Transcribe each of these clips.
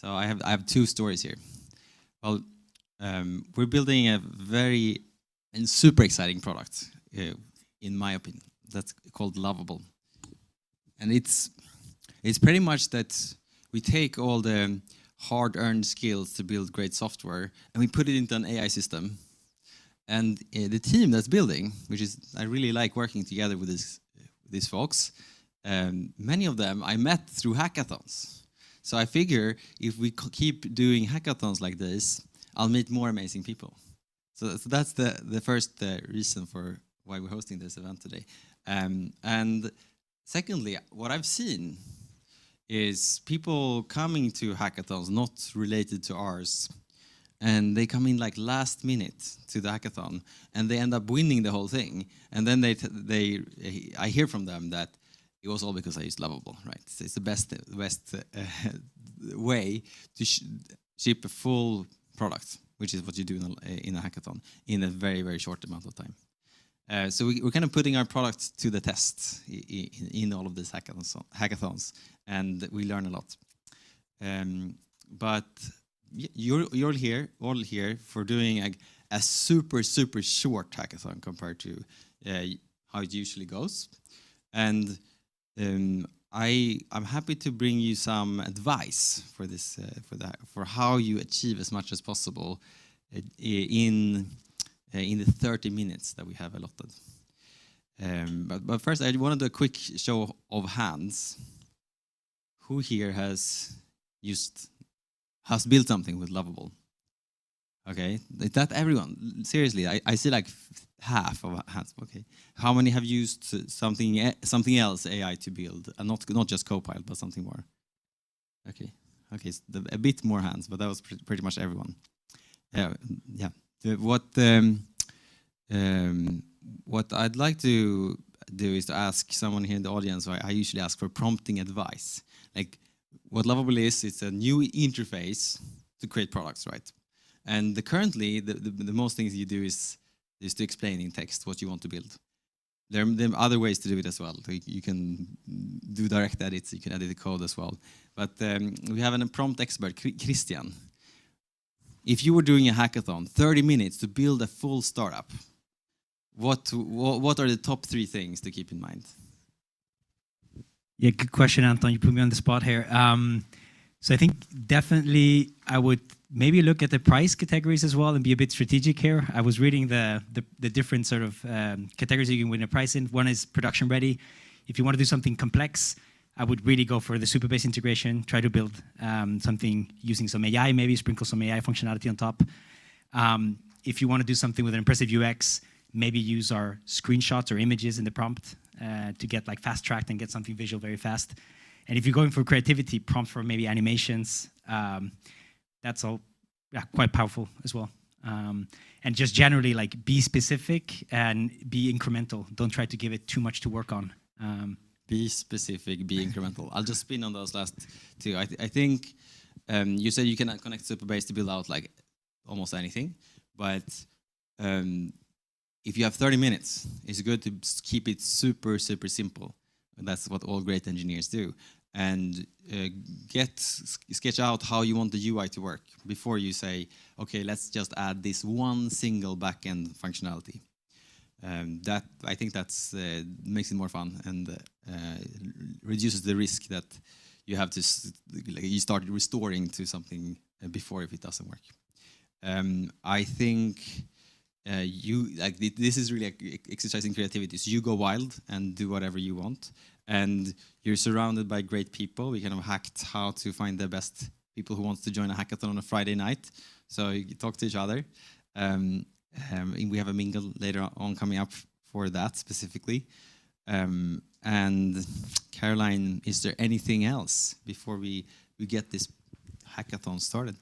So I have two stories here. Well, we're building a very and super exciting product, in my opinion. That's called Lovable, and it's pretty much that we take all the hard-earned skills to build great software and we put it into an AI system. And the team that's building, which is I really like working together with these folks. Many of them I met through hackathons. So I figure if we keep doing hackathons like this, I'll meet more amazing people. So that's the first reason for why we're hosting this event today. And secondly, what I've seen is people coming to hackathons not related to ours, and they come in like last minute to the hackathon, and they end up winning the whole thing. And then I hear from them that it was all because I used Lovable, right? So it's the best way to ship a full product, which is what you do in a hackathon in a very, very short amount of time. So we're kind of putting our product to the test in all of these hackathons, and we learn a lot. But you're all here for doing a super, super short hackathon compared to how it usually goes. And I'm happy to bring you some advice for this, for how you achieve as much as possible in the 30 minutes that we have allotted. But first, I want to do a quick show of hands. Who here has built something with Lovable? Okay, is that everyone? Seriously, I see like half of hands. Okay, how many have used something else AI to build, and not just Copilot, but something more? Okay, so a bit more hands, but that was pretty much everyone. Yeah. What I'd like to do is to ask someone here in the audience. I usually ask for prompting advice. Like what Lovable is, it's a new interface to create products, right? And currently, the most things you do is to explain in text what you want to build. There are other ways to do it as well. You can do direct edits, you can edit the code as well. But we have a prompt expert, Christian. If you were doing a hackathon, 30 minutes to build a full startup, what are the top 3 things to keep in mind? Yeah, good question, Anton. You put me on the spot here. So I think definitely I would maybe look at the price categories as well and be a bit strategic here. I was reading the different sort of categories you can win a price in. One is production ready. If you want to do something complex, I would really go for the super base integration, try to build something using some AI, maybe sprinkle some AI functionality on top. If you want to do something with an impressive UX, maybe use our screenshots or images in the prompt to get like fast tracked and get something visual very fast. And if you're going for creativity, prompt for maybe animations, that's all quite powerful as well. And just generally like be specific and be incremental. Don't try to give it too much to work on. Be specific, be incremental. I'll just spin on those last 2. I think you said you can connect Superbase to build out like almost anything, but if you have 30 minutes, it's good to keep it super, super simple. And that's what all great engineers do. And sketch out how you want the UI to work before you say, okay, let's just add this one single backend functionality. That I think that's makes it more fun and reduces the risk that you have to you start restoring to something before if it doesn't work. I think this is really exercising creativity. So you go wild and do whatever you want, and you're surrounded by great people. We kind of hacked how to find the best people who wants to join a hackathon on a Friday night. So you talk to each other. We have a mingle later on coming up for that specifically. And Caroline, is there anything else before we get this hackathon started?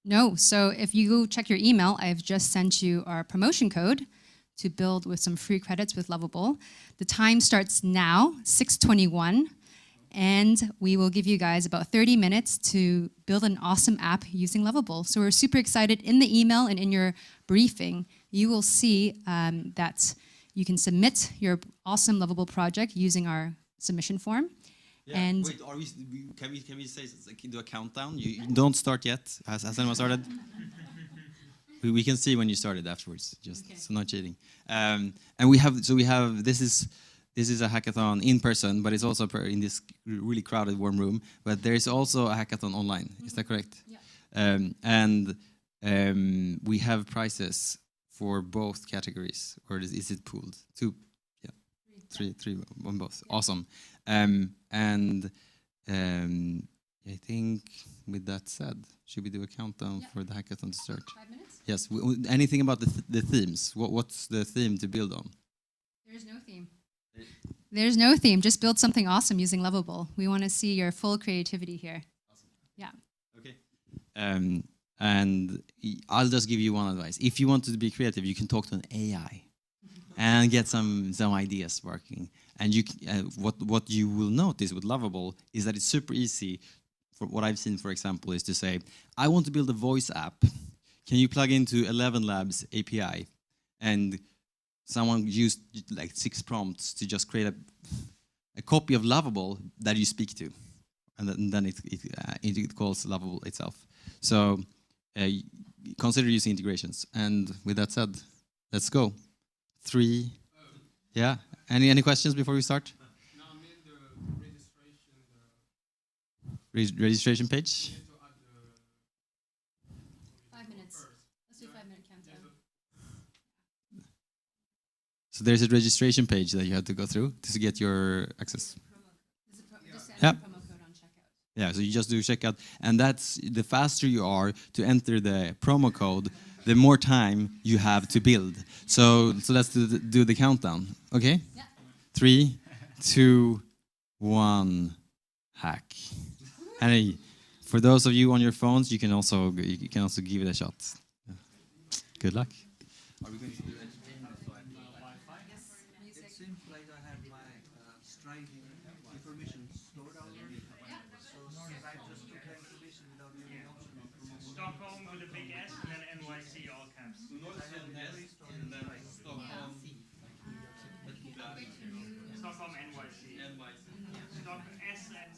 No, so if you go check your email, I've just sent you our promotion code to build with some free credits with Lovable. The time starts now, 6:21, and we will give you guys about 30 minutes to build an awesome app using Lovable. So we're super excited. In the email and in your briefing, you will see that you can submit your awesome Lovable project using our submission form. And wait, can we say like do a countdown? You don't start yet. Has anyone started? We can see when you started afterwards. Just Okay. so not cheating. And we have this is a hackathon in person, but it's also in this really crowded warm room. But there is also a hackathon online. Is that correct? Yeah. And we have prizes for both categories, or is it pooled? Two, yeah, three on both. Yeah. Awesome. And I think with that said, should we do a countdown for the hackathon to start? 5 minutes? Yes. Anything about the themes? What's the theme to build on? There's no theme. There's no theme. Just build something awesome using Lovable. We want to see your full creativity here. Awesome. Yeah. Okay. And I'll just give you one advice. If you want to be creative, you can talk to an AI and get some ideas working. And what you will notice with Lovable is that it's super easy. For what I've seen, for example, is to say, I want to build a voice app. Can you plug into 11 Labs API? And someone used like 6 prompts to just create a copy of Lovable that you speak to. And then it calls Lovable itself. So consider using integrations. And with that said, let's go. 3. Yeah. Any questions before we start? No, I mean the registration. Registration page? You need to add the 5 minutes. Let's do 5-minute countdown. So there's a registration page that you have to go through to get your access. Just enter Yeah. promo code on checkout. Yeah, so you just do checkout, and that's the faster you are to enter the promo code, the more time you have to build. So let's do the countdown. Okay? Yeah. 3, 2, 1, hack. And for those of you on your phones, you can also give it a shot. Good luck. Are we going to do It seems like I have my Stripe information stored already. So I just took the information without any option of promoting. Stockholm with a big S and then NYC all caps. Stockholm NYC. Stockholm S and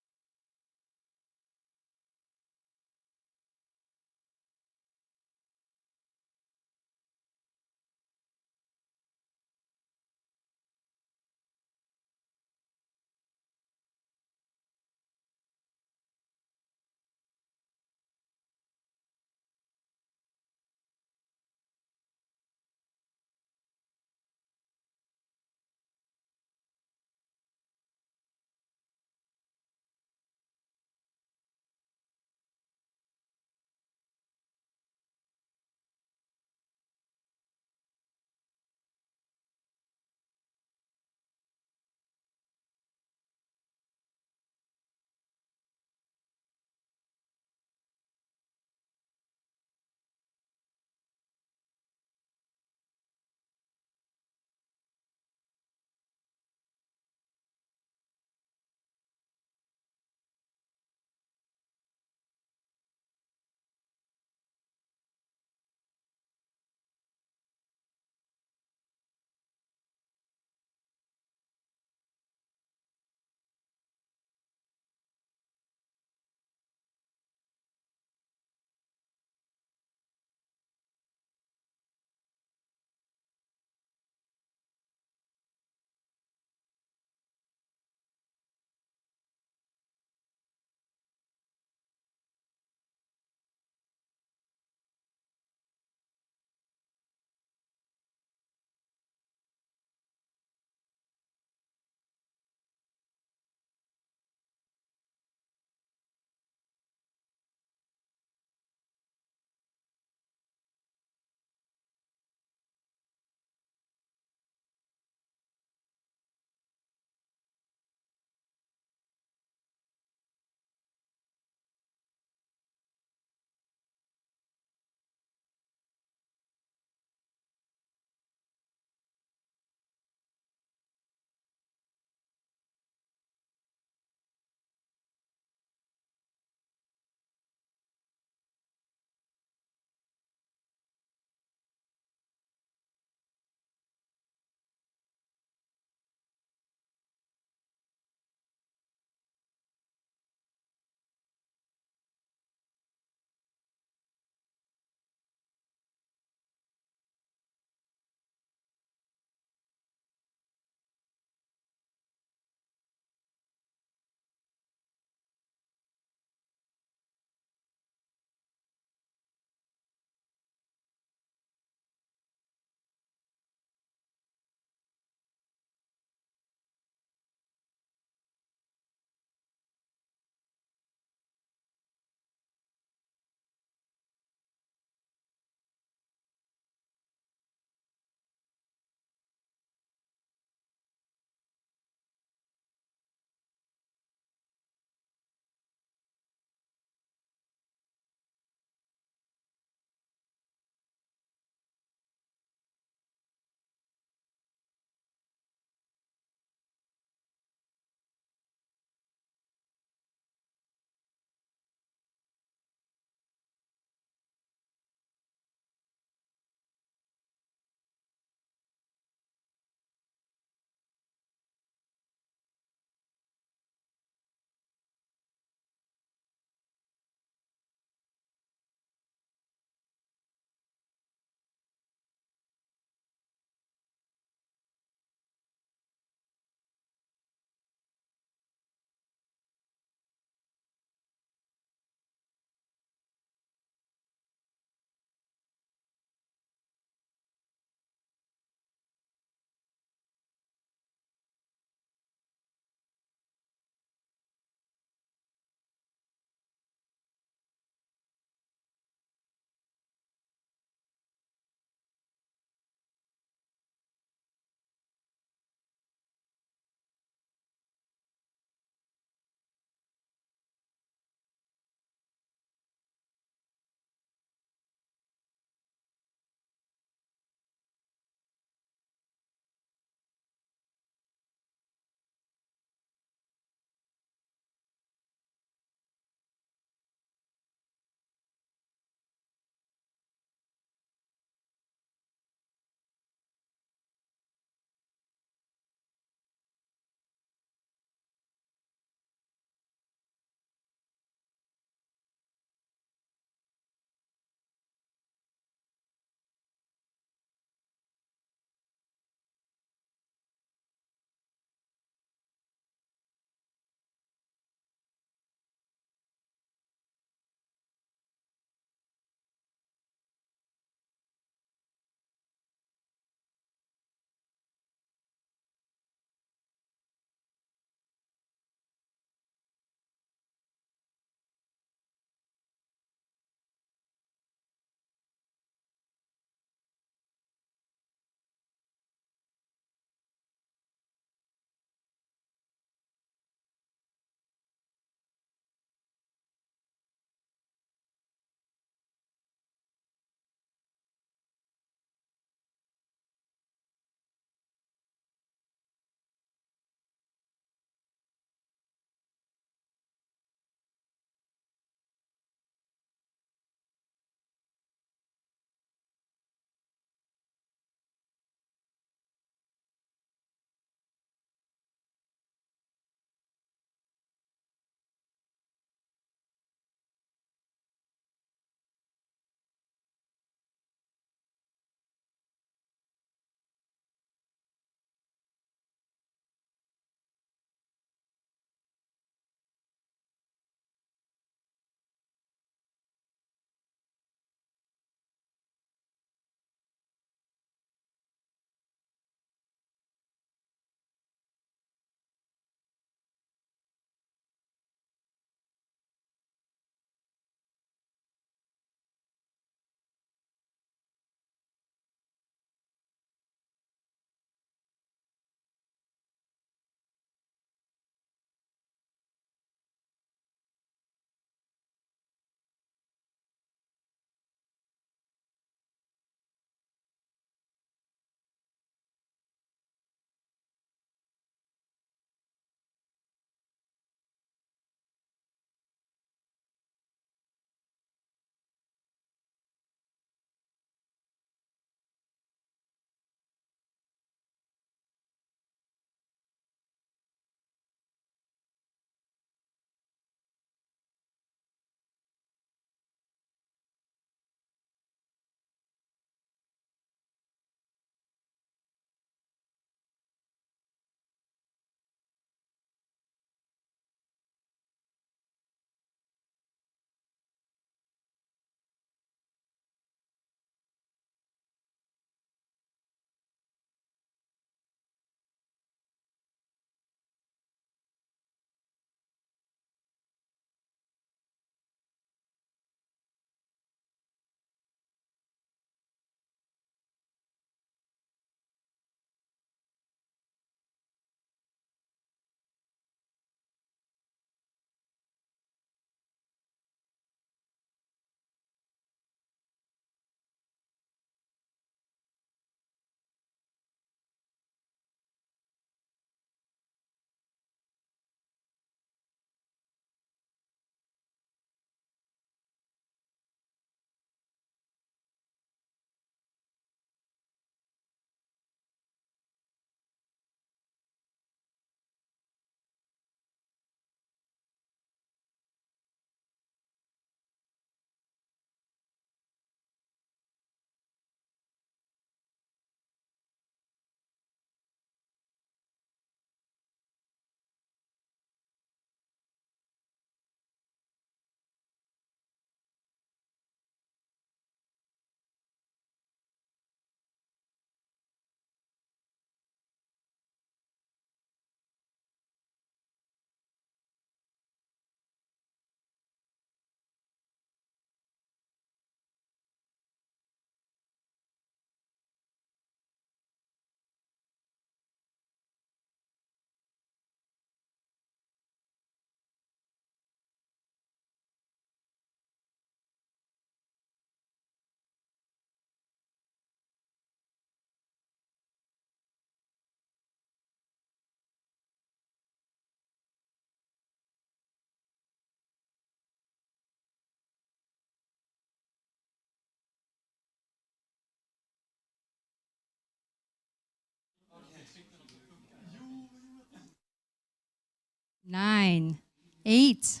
9, 8,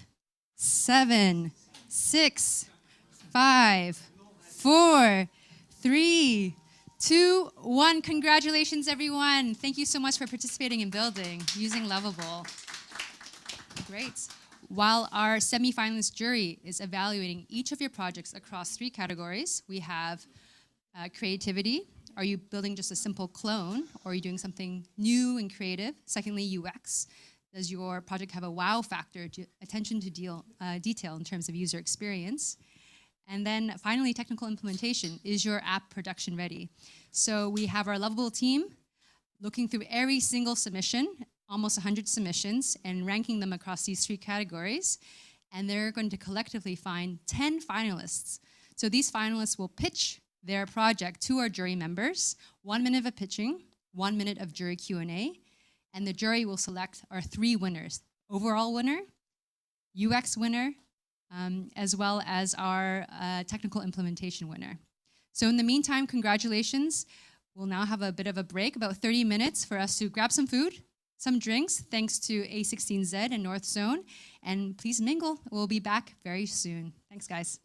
7, 6, 5, 4, 3, 2, 1. Congratulations, everyone. Thank you so much for participating in building using Lovable. Great. While our semi-finalist jury is evaluating each of your projects across 3 categories, we have creativity. Are you building just a simple clone, or are you doing something new and creative? Secondly, UX. Does your project have a wow factor, attention to detail in terms of user experience? And then finally, technical implementation. Is your app production ready? So we have our Lovable team looking through every single submission, almost 100 submissions, and ranking them across these 3 categories. And they're going to collectively find 10 finalists. So these finalists will pitch their project to our jury members, 1 minute of pitching, 1 minute of jury Q&A, and the jury will select our 3 winners: overall winner, UX winner, as well as our technical implementation winner. So in the meantime, congratulations. We'll now have a bit of a break, about 30 minutes for us to grab some food, some drinks, thanks to a16z and Northzone, and please mingle. We'll be back very soon. Thanks, guys.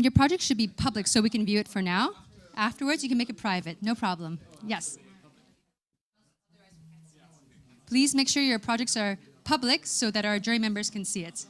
Your project should be public so we can view it for now. Afterwards, you can make it private, no problem. Yes. Please make sure your projects are public so that our jury members can see it.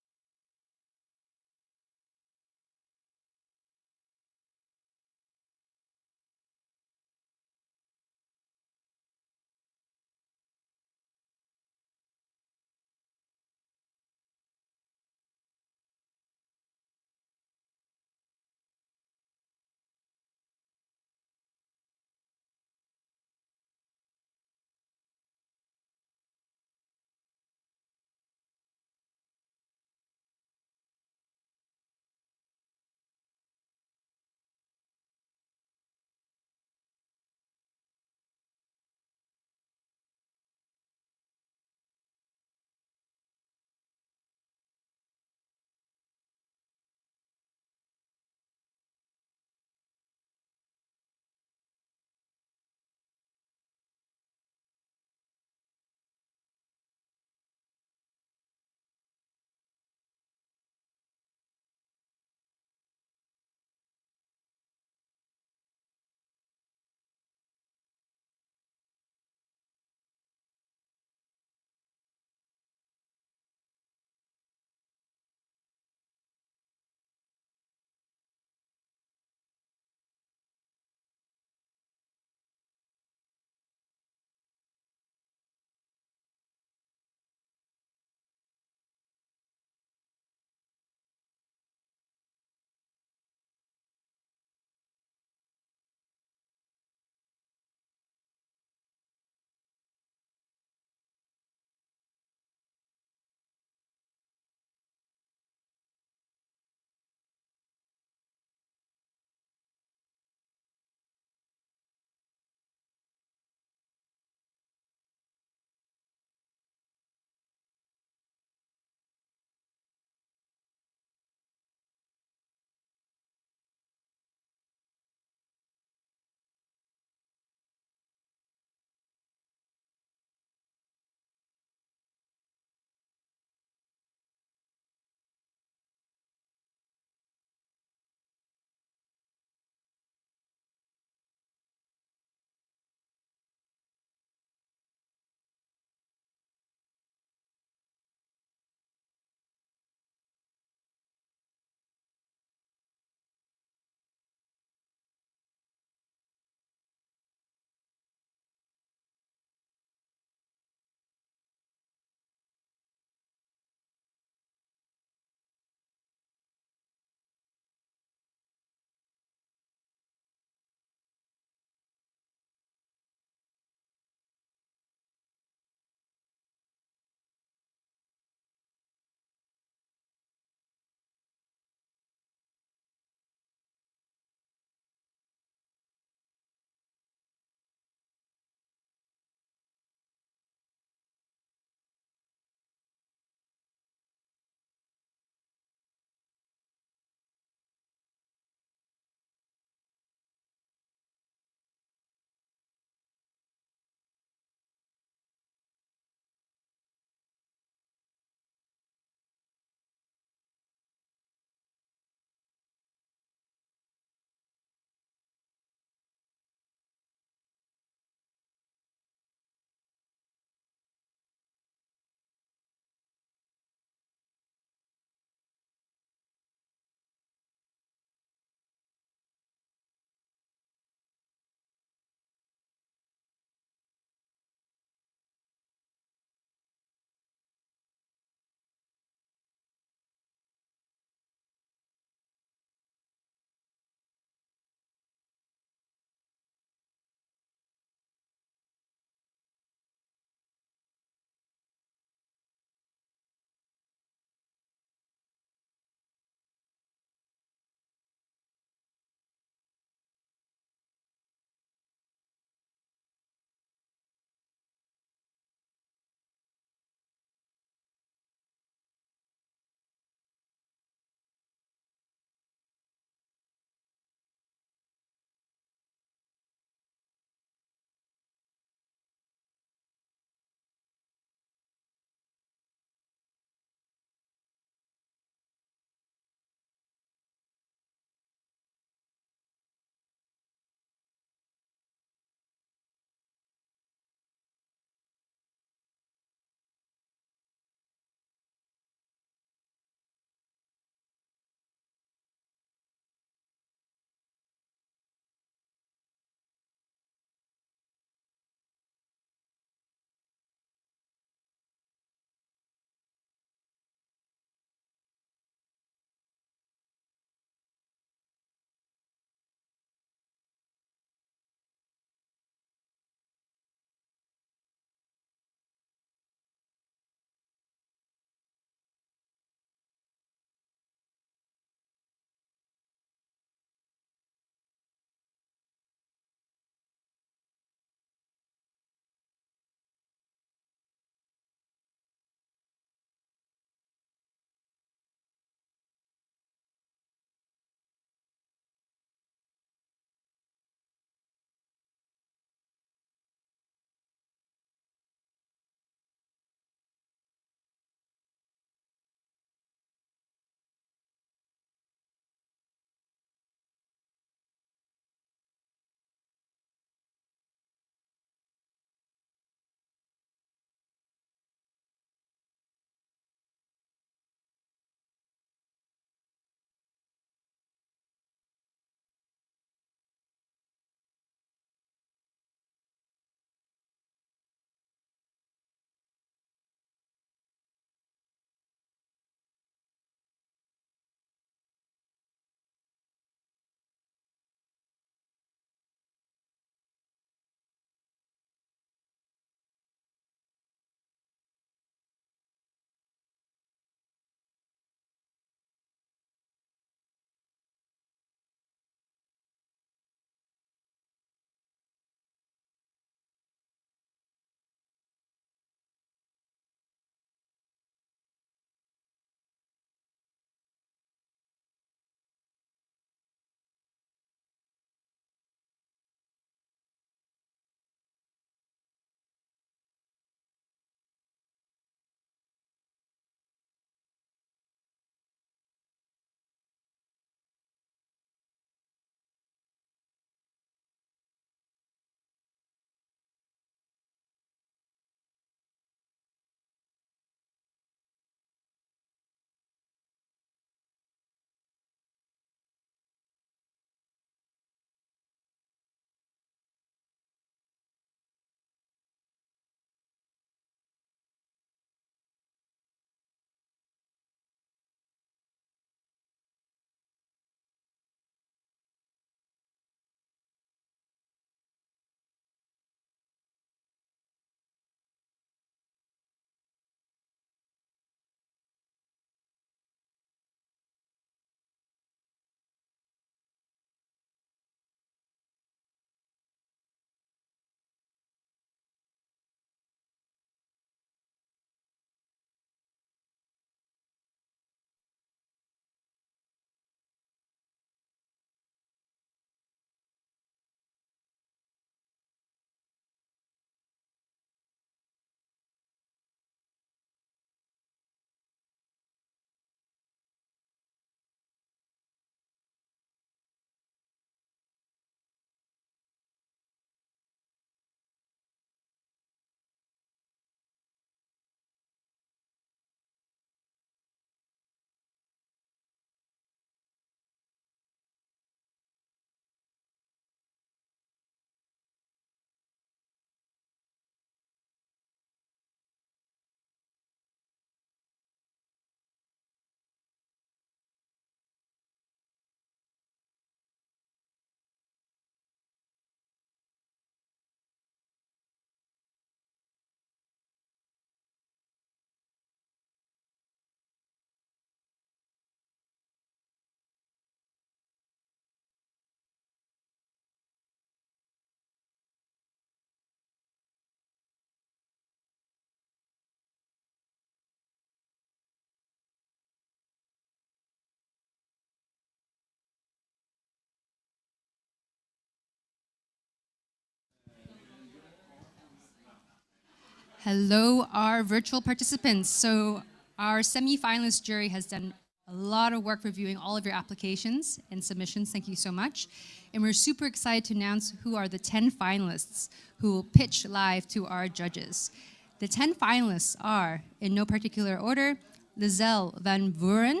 Hello, our virtual participants. So our semi-finalist jury has done a lot of work reviewing all of your applications and submissions. Thank you so much. And we're super excited to announce who are the 10 finalists who will pitch live to our judges. The 10 finalists are, in no particular order, Lizelle Van Vuren,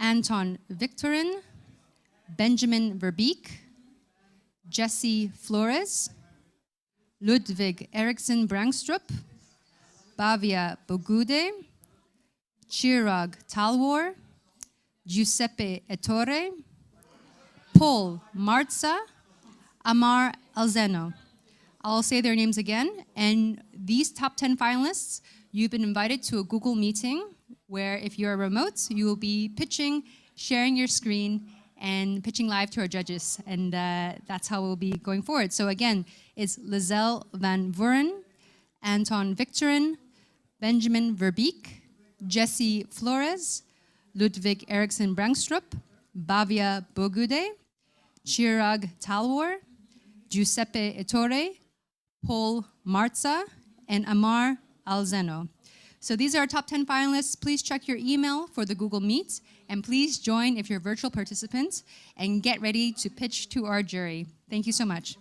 Anton Victorin, Benjamin Verbeek, Jesse Flores, Ludwig Eriksson Brangstrup, Bavia Bogude, Chirag Talwar, Giuseppe Ettore, Paul Marza, Amar Alzeno. I'll say their names again. And these top 10 finalists, you've been invited to a Google meeting where if you're remote, you will be pitching, sharing your screen, and pitching live to our judges. And that's how we'll be going forward. So again, it's Lizelle Van Vuren, Anton Victorin, Benjamin Verbeek, Jesse Flores, Ludwig Eriksson Brangstrup, Bavia Bogude, Chirag Talwar, Giuseppe Ettore, Paul Marza, and Amar Alzeno. So these are our top 10 finalists. Please check your email for the Google Meet, and please join if you're a virtual participant, and get ready to pitch to our jury. Thank you so much.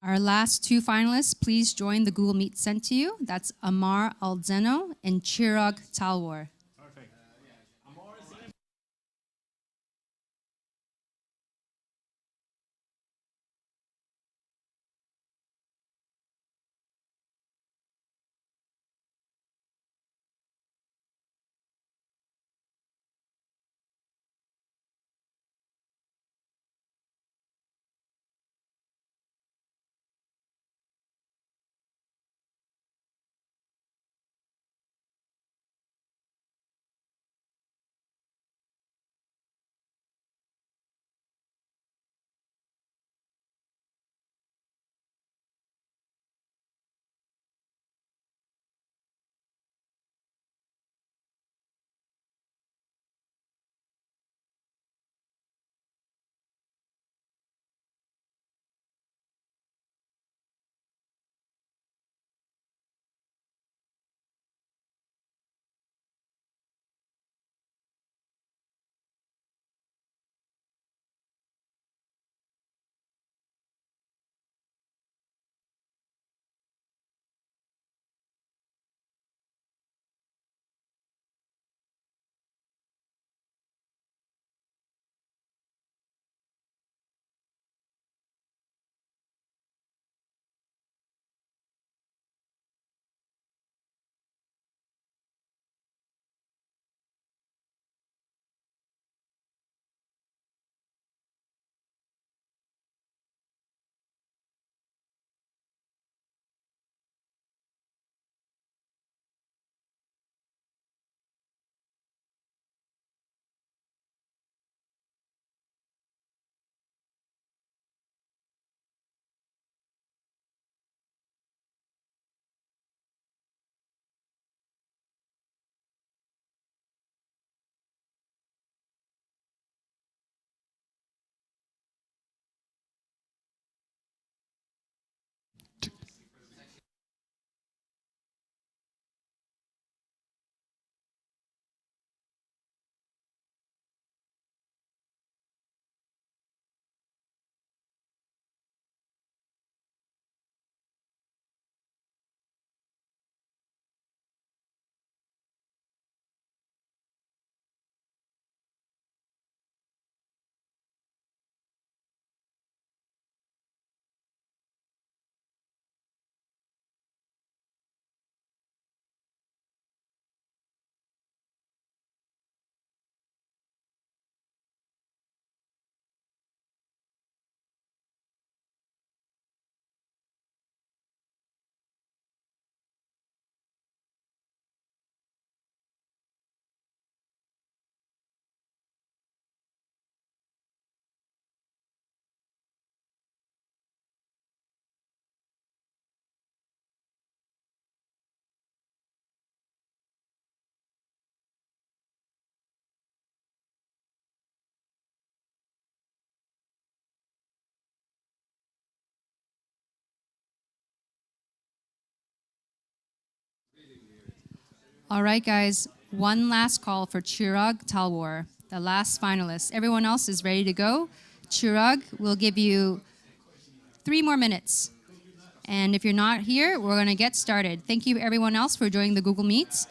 Our last two finalists, please join the Google Meet sent to you. That's Amar Aldzeno and Chirag Talwar. Perfect. All right, guys, one last call for Chirag Talwar, the last finalist. Everyone else is ready to go. Chirag, we'll give you 3 more minutes. And if you're not here, we're going to get started. Thank you, everyone else, for joining the Google Meets.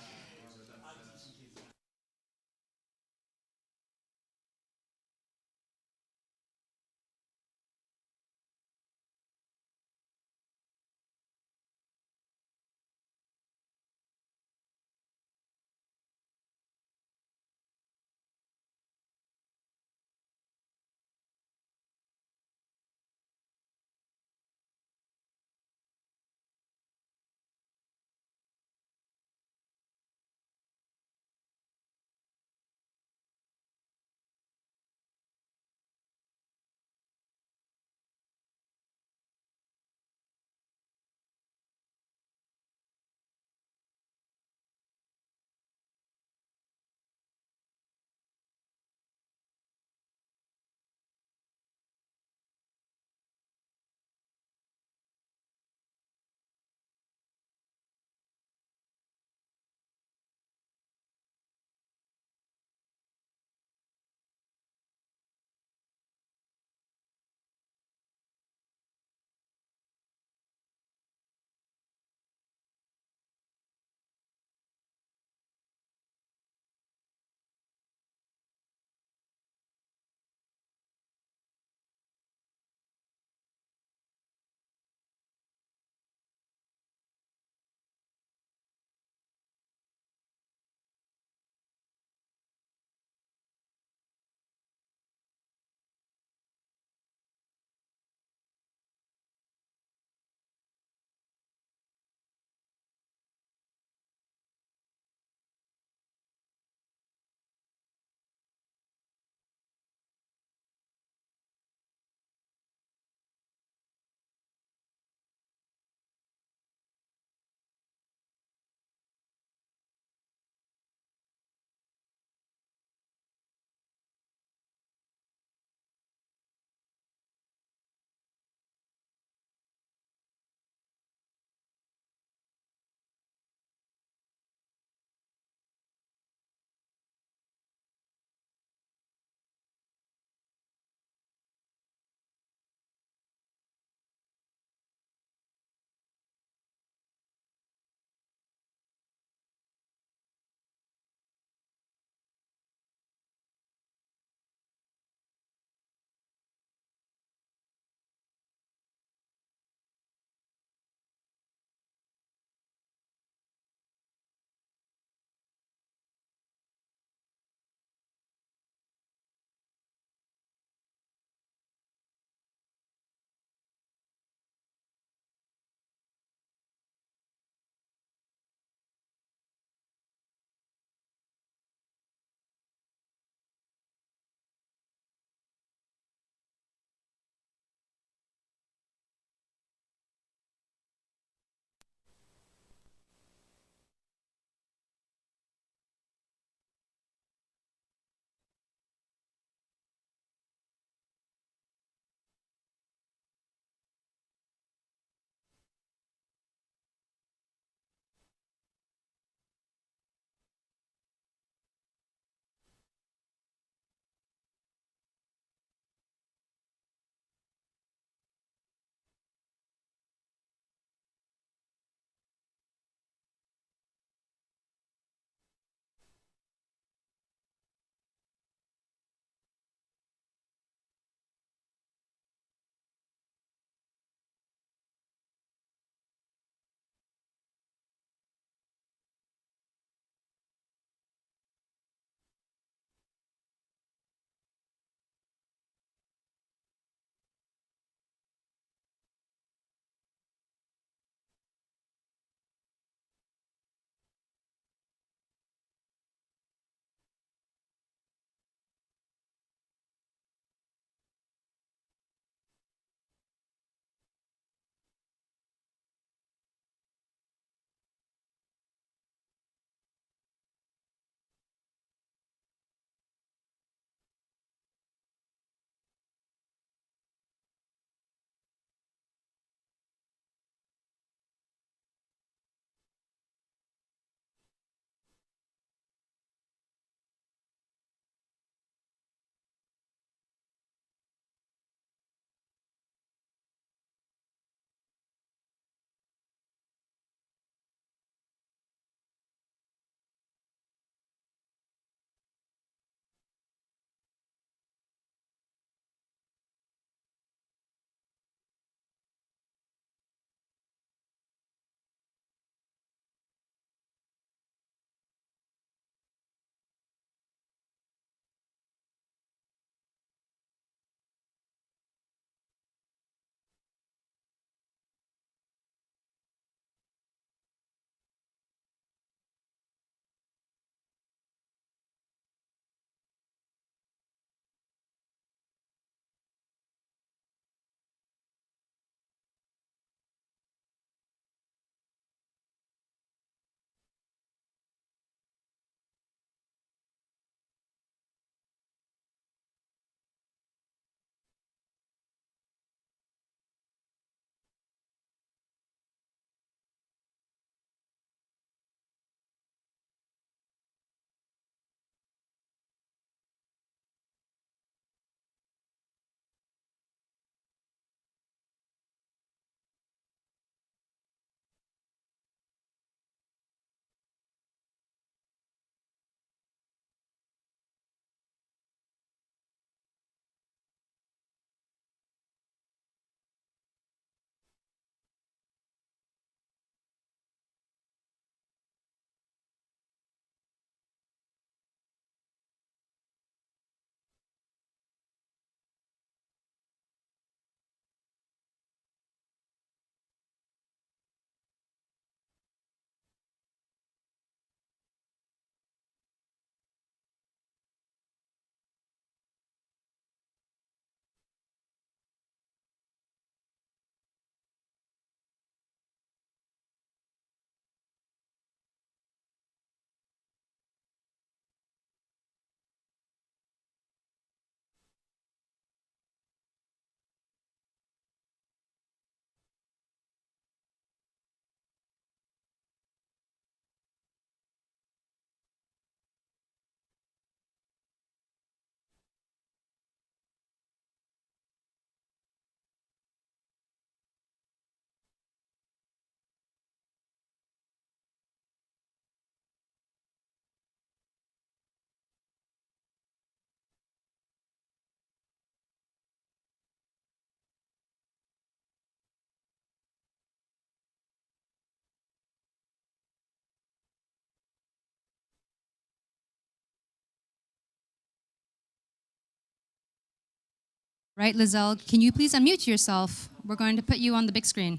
Right, Lizelle, can you please unmute yourself? We're going to put you on the big screen.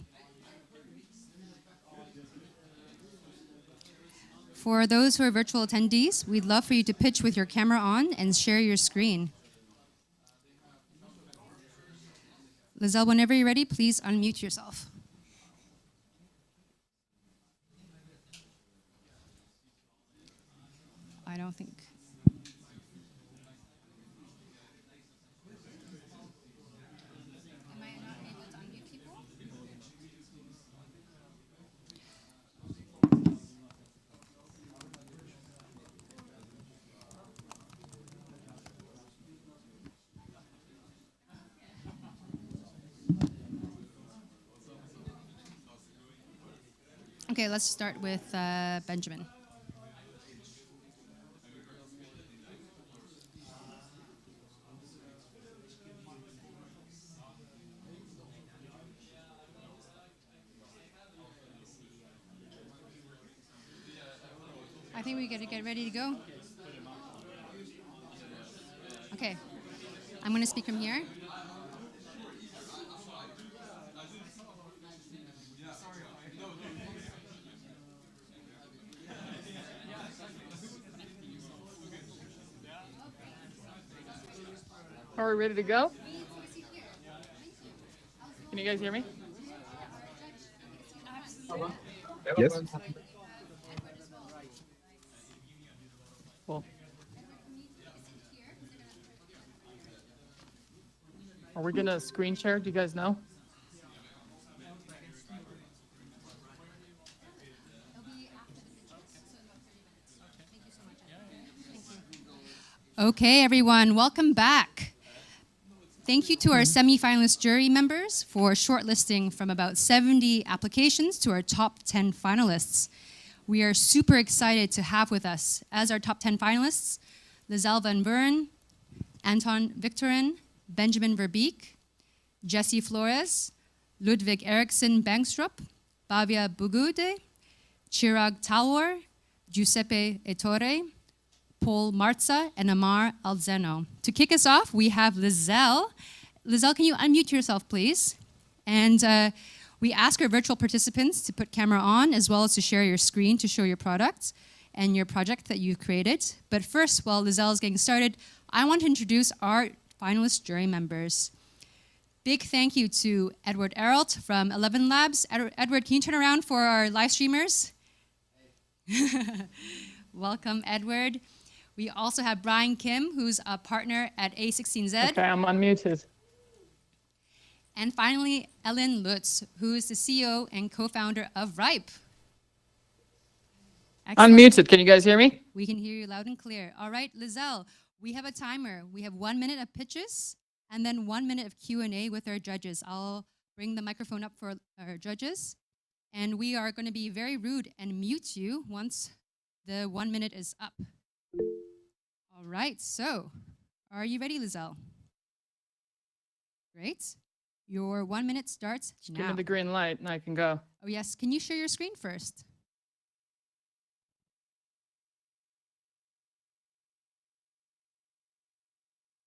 For those who are virtual attendees, we'd love for you to pitch with your camera on and share your screen. Lizelle, whenever you're ready, please unmute yourself. I don't think. Am I not able to unmute people? Okay, let's start with Benjamin. I think we got to get ready to go. Okay, I'm going to speak from here. Are we ready to go? Can you guys hear me? Yes. Cool. Are we gonna screen share? Do you guys know? Okay, everyone, welcome back. Thank you to our semi-finalist jury members for shortlisting from about 70 applications to our top 10 finalists. We are super excited to have with us as our top 10 finalists, Lizelle Van Buren, Anton Victorin, Benjamin Verbeek, Jesse Flores, Ludwig Eriksson Bangstrup, Bavia Bugude, Chirag Talwar, Giuseppe Ettore, Paul Marza, and Amar Alzeno. To kick us off, we have Lizelle. Lizelle, can you unmute yourself, please? And we ask our virtual participants to put camera on, as well as to share your screen to show your product and your project that you've created. But first, while Lizelle is getting started, I want to introduce our finalist jury members. Big thank you to Edward Eralt from 11 Labs. Edward, can you turn around for our live streamers? Welcome, Edward. We also have Brian Kim, who's a partner at A16Z. Okay, I'm unmuted. And finally, Ellen Lutz, who is the CEO and co-founder of Ripe. Excellent. Unmuted. Can you guys hear me? We can hear you loud and clear. All right, Lizelle, we have a timer. We have 1 minute of pitches and then 1 minute of Q&A with our judges. I'll bring the microphone up for our judges. And we are going to be very rude and mute you once the 1 minute is up. All right, so are you ready, Lizelle? Great. Your 1 minute starts now. Give me the green light and I can go. Oh, yes. Can you share your screen first?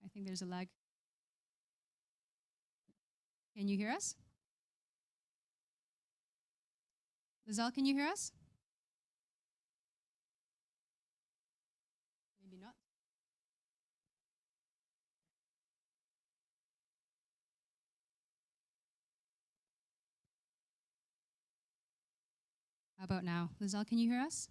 I think there's a lag. Can you hear us? Lizelle, can you hear us? Maybe not. How about now? Lizelle, can you hear us?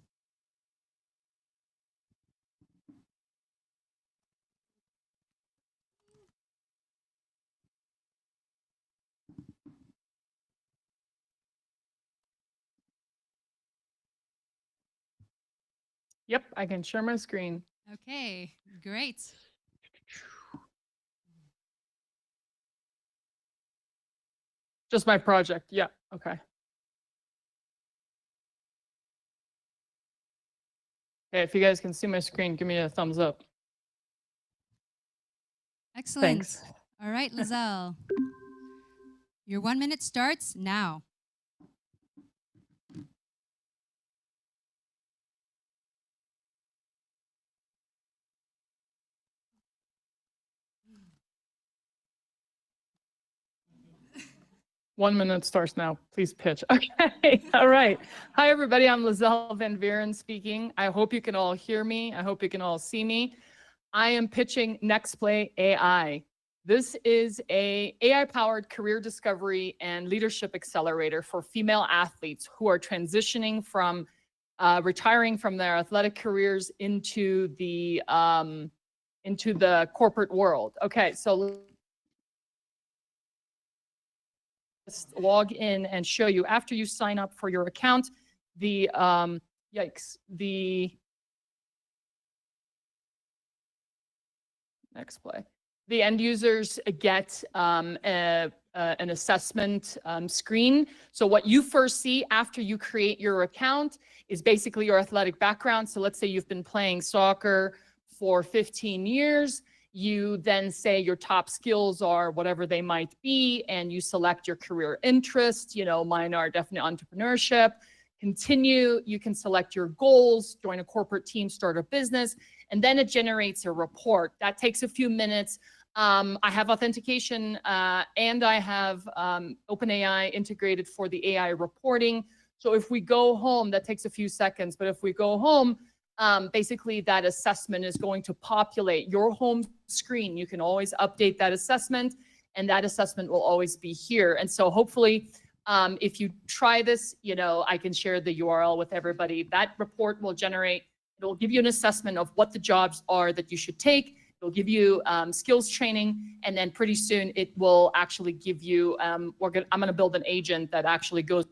Yep, I can share my screen. Okay, great. Just my project. Yeah, okay. Okay, if you guys can see my screen, give me a thumbs up. Excellent. Thanks. All right, Lizelle. Your 1 minute starts now. 1 minute starts now. Please pitch. Okay. All right. Hi, everybody. I'm Lizelle Van Veren speaking. I hope you can all hear me. I hope you can all see me. I am pitching NextPlay AI. This is a AI-powered career discovery and leadership accelerator for female athletes who are transitioning from retiring from their athletic careers into the corporate world. Okay, so let's log in and show you after you sign up for your account, the NextPlay. The end users get an assessment screen. So what you first see after you create your account is basically your athletic background. So let's say you've been playing soccer for 15 years. You then say your top skills are whatever they might be, and you select your career interests. You know, mine are definitely entrepreneurship. Continue, you can select your goals, join a corporate team, start a business, and then it generates a report. That takes a few minutes. I have authentication and I have OpenAI integrated for the AI reporting. So if we go home, that takes a few seconds, but if we go home, basically that assessment is going to populate your home screen. You can always update that assessment, and that assessment will always be here. And so hopefully, if you try this, you know, I can share the URL with everybody. That report will generate, it'll give you an assessment of what the jobs are that you should take. It'll give you skills training, and then pretty soon it will actually give you, I'm gonna build an agent that actually goes.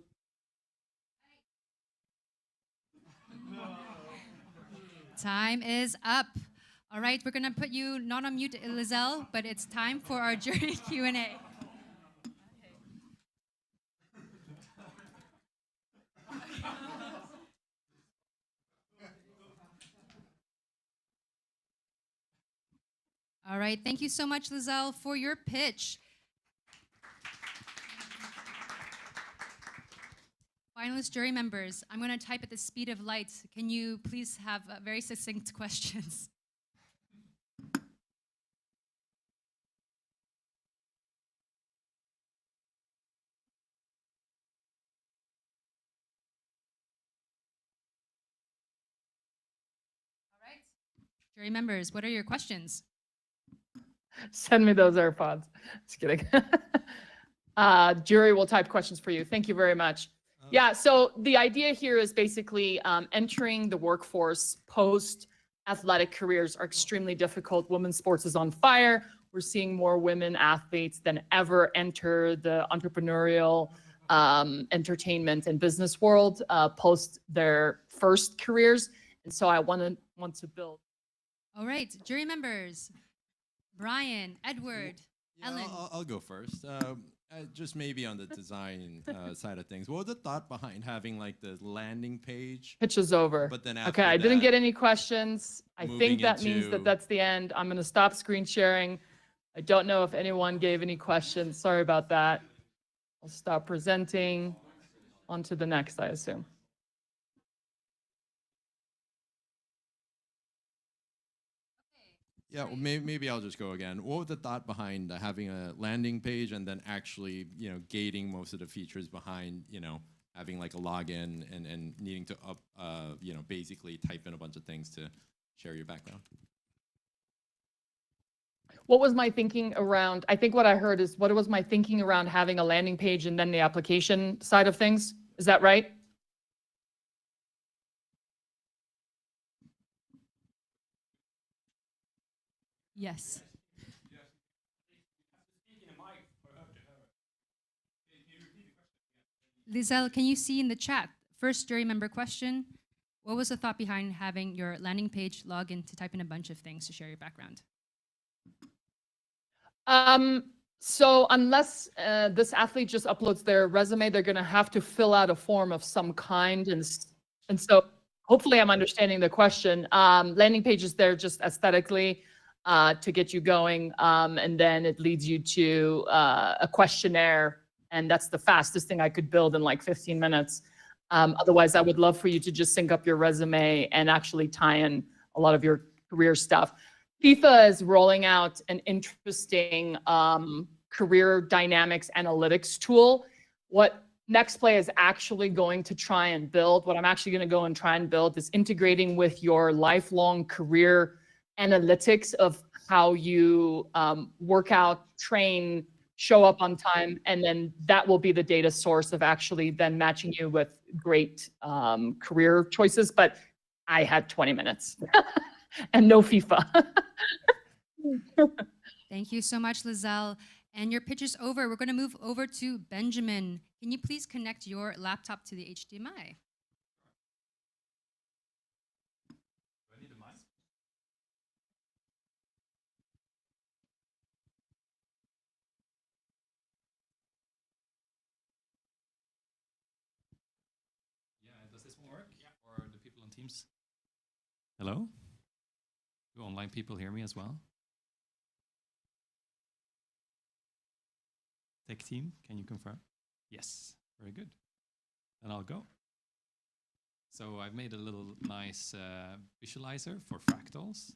Time is up. All right, we're gonna put you not on mute, Lizelle, but it's time for our jury Q&A. All right, thank you so much, Lizelle, for your pitch. Finalist jury members, I'm going to type at the speed of light. Can you please have very succinct questions? All right, jury members, what are your questions? Send me those AirPods. Just kidding. Jury will type questions for you. Thank you very much. Yeah, so the idea here is basically entering the workforce post athletic careers are extremely difficult. Women's sports is on fire. We're seeing more women athletes than ever enter the entrepreneurial entertainment and business world post their first careers. And so I want to build. All right, jury members, Brian, Edward, Yeah, Ellen. I'll go first. Just maybe on the design side of things. What was the thought behind having like the landing page? Pitch is over. But then Okay, I didn't get any questions. I moving think that means into- that that's the end. I'm going to stop screen sharing. I don't know if anyone gave any questions. Sorry about that. I'll stop presenting. On to the next, I assume. Yeah, well, maybe I'll just go again. What was the thought behind having a landing page and then actually, gating most of the features behind, having like a login and needing to basically type in a bunch of things to share your background? What was my thinking around, I think what I heard is what was my thinking around having a landing page and then the application side of things? Is that right? Yes. Lizelle, can you see in the chat, first jury member question, what was the thought behind having your landing page log in to type in a bunch of things to share your background? So unless this athlete just uploads their resume, they're going to have to fill out a form of some kind. And so hopefully I'm understanding the question. Landing page is there just aesthetically to get you going. And then it leads you to a questionnaire. And that's the fastest thing I could build in like 15 minutes. Otherwise, I would love for you to just sync up your resume and actually tie in a lot of your career stuff. FIFA is rolling out an interesting career dynamics analytics tool. What Next Play is actually going to try and build, what I'm actually going to go and try and build is integrating with your lifelong career analytics of how you work out, train, show up on time, and then that will be the data source of actually then matching you with great career choices. But I had 20 minutes and no FIFA. Thank you so much, Lizelle. And your pitch is over. We're going to move over to Benjamin. Can you please connect your laptop to the HDMI? Do I need a mic? Yeah, does this one work? Yeah. Or the people on Teams? Hello? Do online people hear me as well? Tech team, can you confirm? Yes, very good. Then I'll go. So I've made a little nice visualizer for fractals.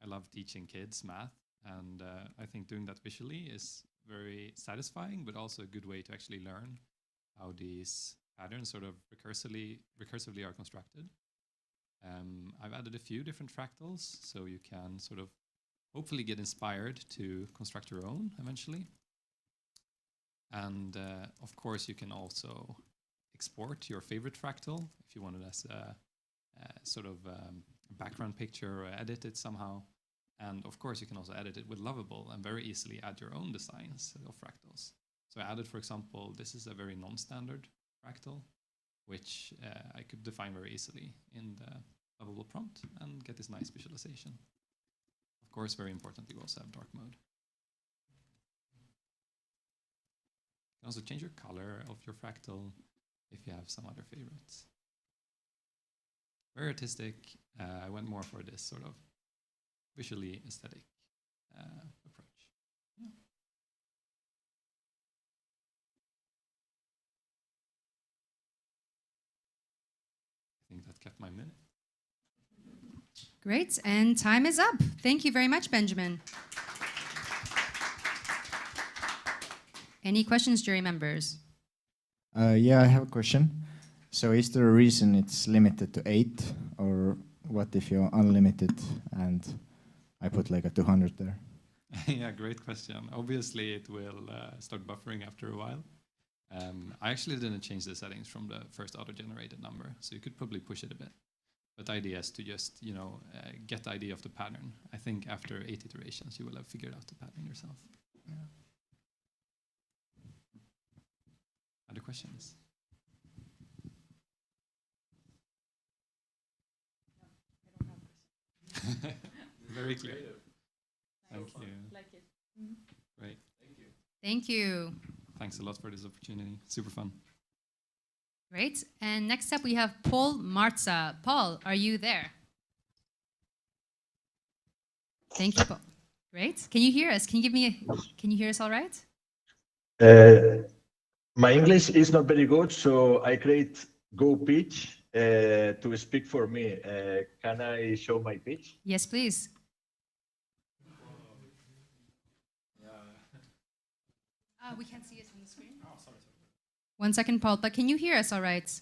I love teaching kids math, and I think doing that visually is very satisfying, but also a good way to actually learn how these patterns sort of recursively are constructed. I've added a few different fractals, so you can sort of hopefully get inspired to construct your own eventually. And of course, you can also export your favorite fractal if you want it as a sort of background picture or edit it somehow. And of course, you can also edit it with Lovable and very easily add your own designs of fractals. So I added, for example, this is a very non-standard fractal, which I could define very easily in the Lovable prompt and get this nice visualization. Of course, very important, you also have dark mode. You can also change your color of your fractal if you have some other favorites. Very artistic. I went more for this sort of visually aesthetic approach. Yeah. I think that kept my minute. Great, and time is up. Thank you very much, Benjamin. Any questions, jury members? Yeah, I have a question. So is there a reason it's limited to 8, or what if you're unlimited and I put like a 200 there? Yeah, great question. Obviously, it will start buffering after a while. I actually didn't change the settings from the first auto-generated number, so you could probably push it a bit. But the idea is to just, get the idea of the pattern. I think after 8 iterations, you will have figured out the pattern yourself. Yeah. Other questions? Very clear. Thank you. Like it. Great. Thank you. Thanks a lot for this opportunity. Super fun. Great, and next up we have Paul Marza. Paul, are you there? Thank you, Paul. Great. Can you hear us? Can you hear us all right? My English is not very good, so I create Go pitch to speak for me. Can I show my pitch? Yes, please. We can't see it on the screen. Oh, sorry. 1 second, Paul, but can you hear us all right?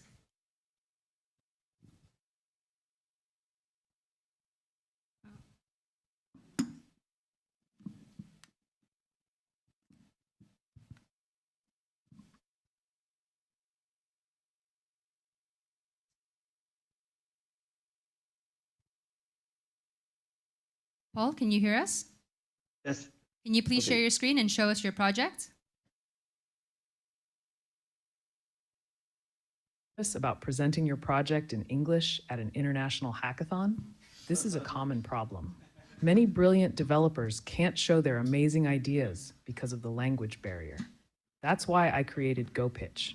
Paul, can you hear us? Yes. Can you please Okay. share your screen and show us your project? About presenting your project in English at an international hackathon? This is a common problem. Many brilliant developers can't show their amazing ideas because of the language barrier. That's why I created GoPitch.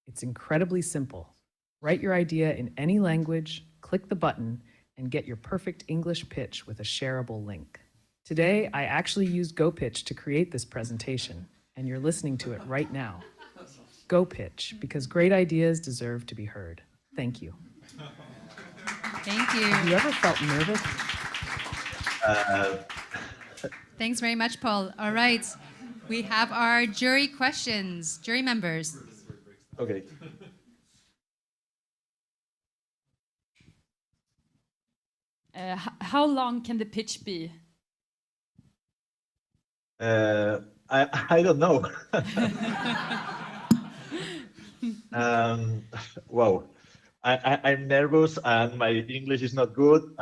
It's incredibly simple. Write your idea in any language, click the button, and get your perfect English pitch with a shareable link. Today, I actually used GoPitch to create this presentation, and you're listening to it right now. GoPitch, because great ideas deserve to be heard. Thank you. Thank Have you you. ever felt nervous? Thanks very much, Paul. All right, we have our jury questions. Jury members. Okay. How long can the pitch be? I don't know. Wow. I'm nervous and my English is not good.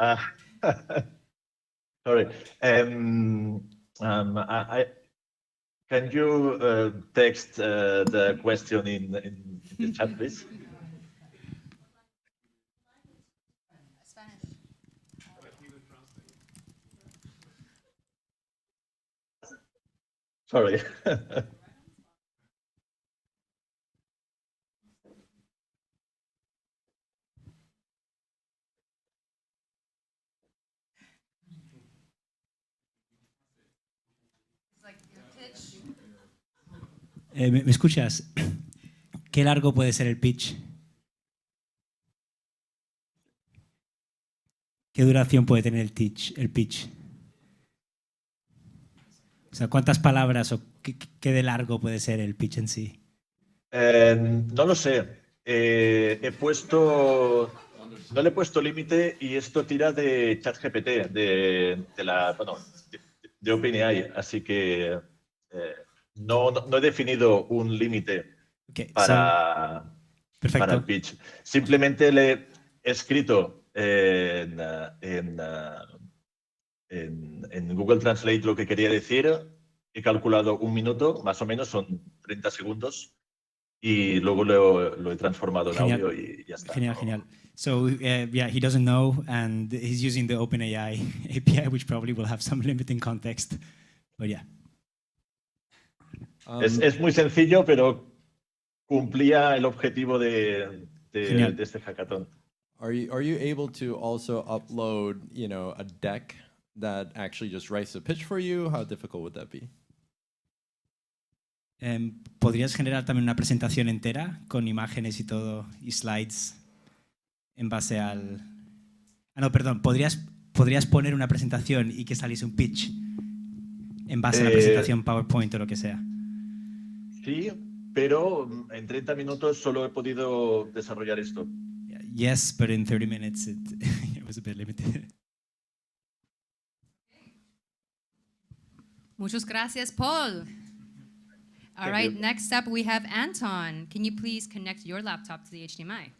Sorry. Can you text the question in the chat, please? Sorry. ¿Me escuchas? ¿Qué largo puede ser el pitch? ¿Qué duración puede tener el pitch? O sea, ¿cuántas palabras o qué de largo puede ser el pitch en sí? No lo sé. No le he puesto límite y esto tira de ChatGPT, de OpenAI. Así que no he definido un límite para el pitch. Simplemente le he escrito en Google Translate lo que quería decir. He calculado 1 minuto, más o menos, son 30 segundos. Y luego lo he transformado en audio y ya está. Genial. So yeah, he doesn't know, and he's using the OpenAI API, which probably will have some limiting context. But yeah. Es muy sencillo, pero cumplía el objetivo de este hackathon. Are you able to also upload, a deck that actually just writes a pitch for you? How difficult would that be? ¿Podrías generar también una presentación entera con imágenes y todo y slides en base al... no, perdón. ¿Podrías poner una presentación y que saliese un pitch en base a la presentación PowerPoint o lo que sea? Sí, pero en 30 minutos solo he podido desarrollar esto. Yes, but in 30 minutes it was a bit limited. Muchas gracias, Paul. All right, next up we have Anton. Can you please connect your laptop to the HDMI?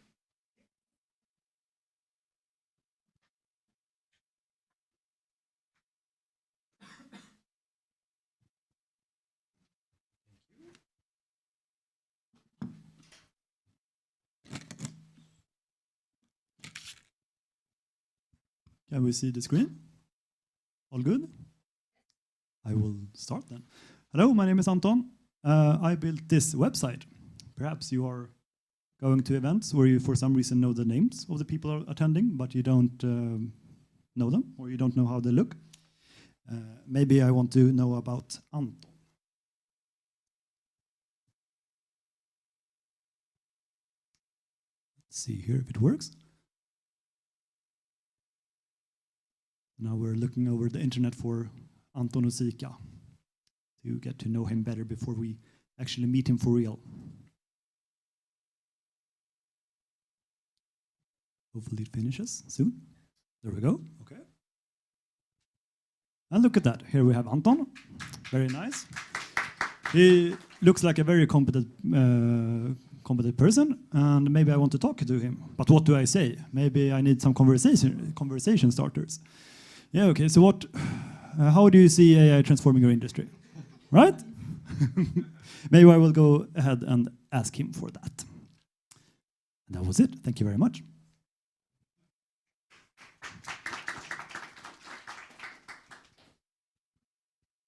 Can we see the screen? All good? I will start then. Hello, my name is Anton. I built this website. Perhaps you are going to events where you for some reason know the names of the people attending, but you don't know them, or you don't know how they look. Maybe I want to know about Anton. Let's see here if it works. Now we're looking over the internet for Anton Osika to get to know him better before we actually meet him for real. Hopefully it finishes soon. There we go. Okay. And look at that. Here we have Anton. Very nice. He looks like a very competent person, and maybe I want to talk to him. But what do I say? Maybe I need some conversation starters. Yeah, okay. So how do you see AI transforming your industry? Right? Maybe I will go ahead and ask him for that. And that was it. Thank you very much.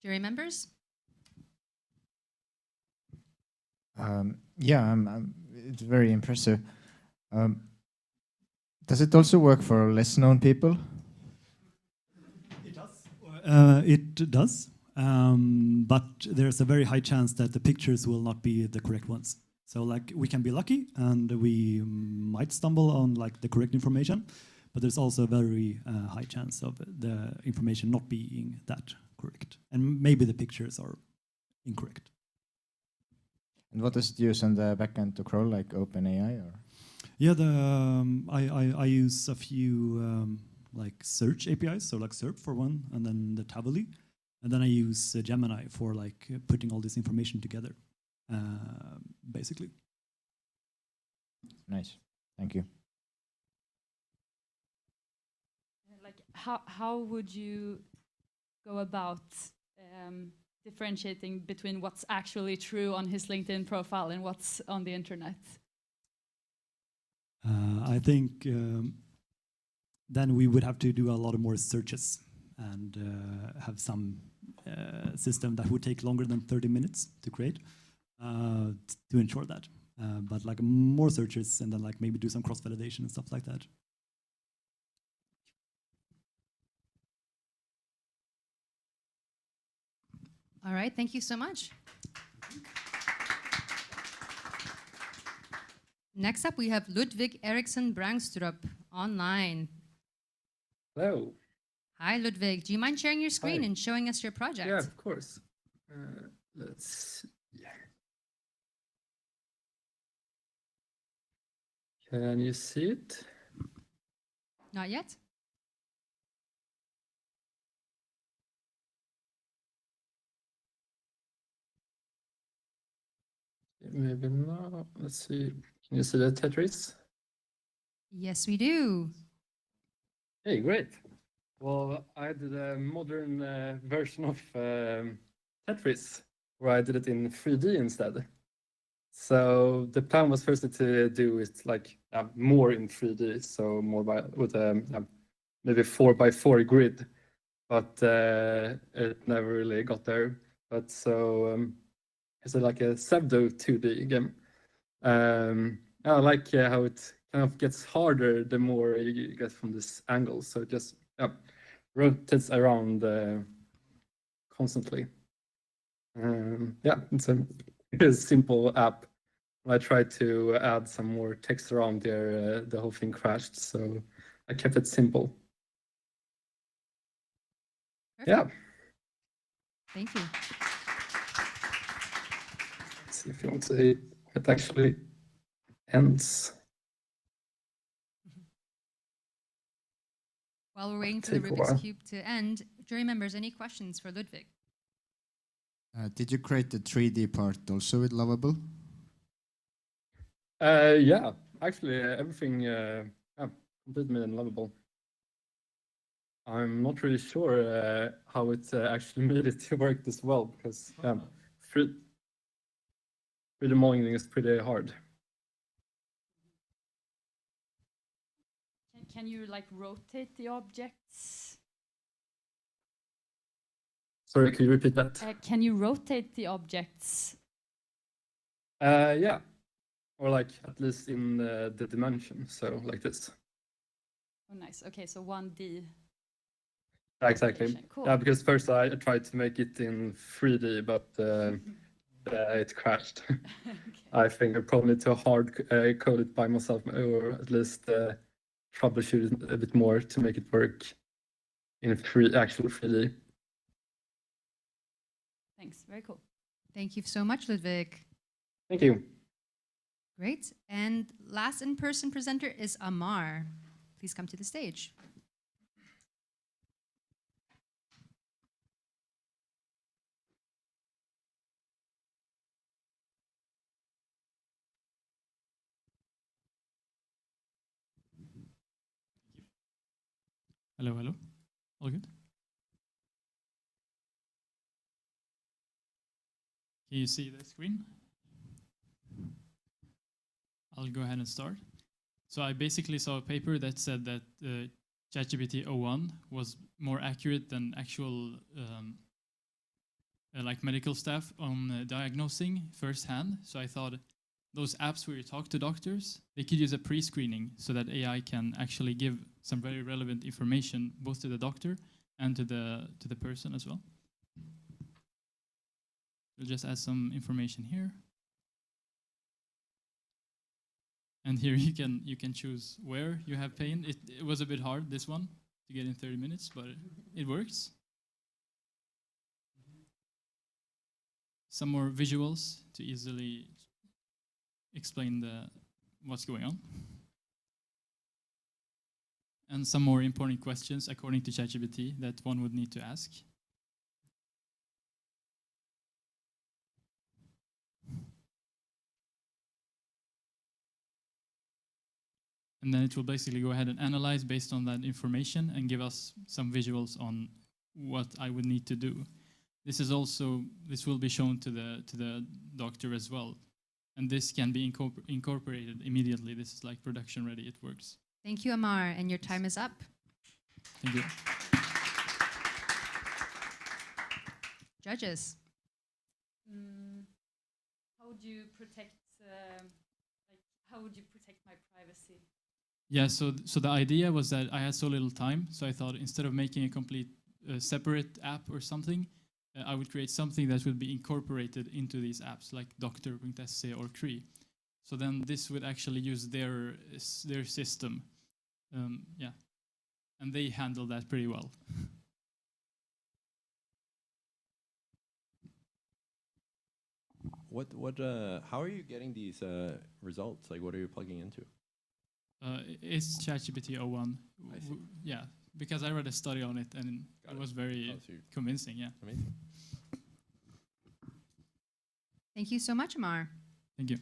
Jury members? Yeah, it's very impressive. Does it also work for less known people? It does, but there's a very high chance that the pictures will not be the correct ones. So we can be lucky and we might stumble on the correct information, but there's also a very high chance of the information not being that correct. And maybe the pictures are incorrect. And what does it use on the backend to crawl, like OpenAI or? Yeah, I use a few like search APIs, so like SERP for one, and then the Tavily, and then I use Gemini for like putting all this information together, basically. Nice, thank you. Like, how would you go about differentiating between what's actually true on his LinkedIn profile and what's on the internet? I think then we would have to do a lot of more searches and have some system that would take longer than 30 minutes to create to ensure that. But like more searches and then like maybe do some cross-validation and stuff like that. All right, thank you so much. Next up, we have Ludwig Eriksson Brangstrup online. Hello. Hi, Ludwig. Do you mind sharing your screen Hi. and showing us your project? Yeah, of course. Let's see. Can you see it? Not yet? Maybe not. Let's see. Can you see the Tetris? Yes, we do. Hey, great. Well, I did a modern version of Tetris where I did it in 3D instead. So the plan was firstly to do it like more in 3D, so more with a maybe 4x4 grid, but it never really got there. But so it's like a pseudo 2D game. I like how it kind of gets harder the more you get from this angle. So it just rotates around constantly. Yeah, it's a simple app. I tried to add some more text around there. The whole thing crashed, so I kept it simple. Perfect. Yeah. Thank you. Let's see if you want to see it actually ends. While we're waiting for the Take a Rubik's while. Cube to end, jury members, any questions for Ludwig? Did you create the 3D part also with Lovable? Yeah, actually everything completely made in Lovable. I'm not really sure how it actually made it to work this well because 3D modeling is pretty hard. Can you like rotate the objects? Sorry, could you repeat that? Can you rotate the objects? Yeah, or like at least in the dimension, so like this. Oh, nice. Okay, so 1D. Exactly. rotation. Cool. Yeah, because first I tried to make it in 3D, but it crashed. Okay. I think I probably need to hard code it by myself, or at least troubleshoot it a bit more to make it work in actual 3D. Thanks. Very cool. Thank you so much, Ludwig. Thank you. Great. And last in-person presenter is Amar. Please come to the stage. Hello, hello. All good? Can you see the screen? I'll go ahead and start. So I basically saw a paper that said that ChatGPT 01 was more accurate than actual like medical staff on diagnosing firsthand. So I thought those apps where you talk to doctors, they could use a pre-screening so that AI can actually give some very relevant information both to the doctor and to the person as well. We'll just add some information here. And here you can choose where you have pain. It was a bit hard, this one, to get in 30 minutes, but it works. some more visuals to easily explain what's going on, and some more important questions according to ChatGPT that one would need to ask. And then it will basically go ahead and analyze based on that information and give us some visuals on what I would need to do. This will be shown to the doctor as well. And this can be incorporated immediately. This is like production ready, it works. Thank you, Amar, and your time is up. Thank you. Judges. How would you protect, how would you protect my privacy? Yeah, so the idea was that I had so little time, so I thought instead of making a complete separate app or something, I would create something that would be incorporated into these apps, like Doctor.se or Cree. So then this would actually use their system, yeah, and they handle that pretty well. How are you getting these results? Like, what are you plugging into? It's ChatGPT 01. Yeah, because I read a study on it and it was very convincing. Yeah. Amazing. Thank you so much, Amar. Thank you.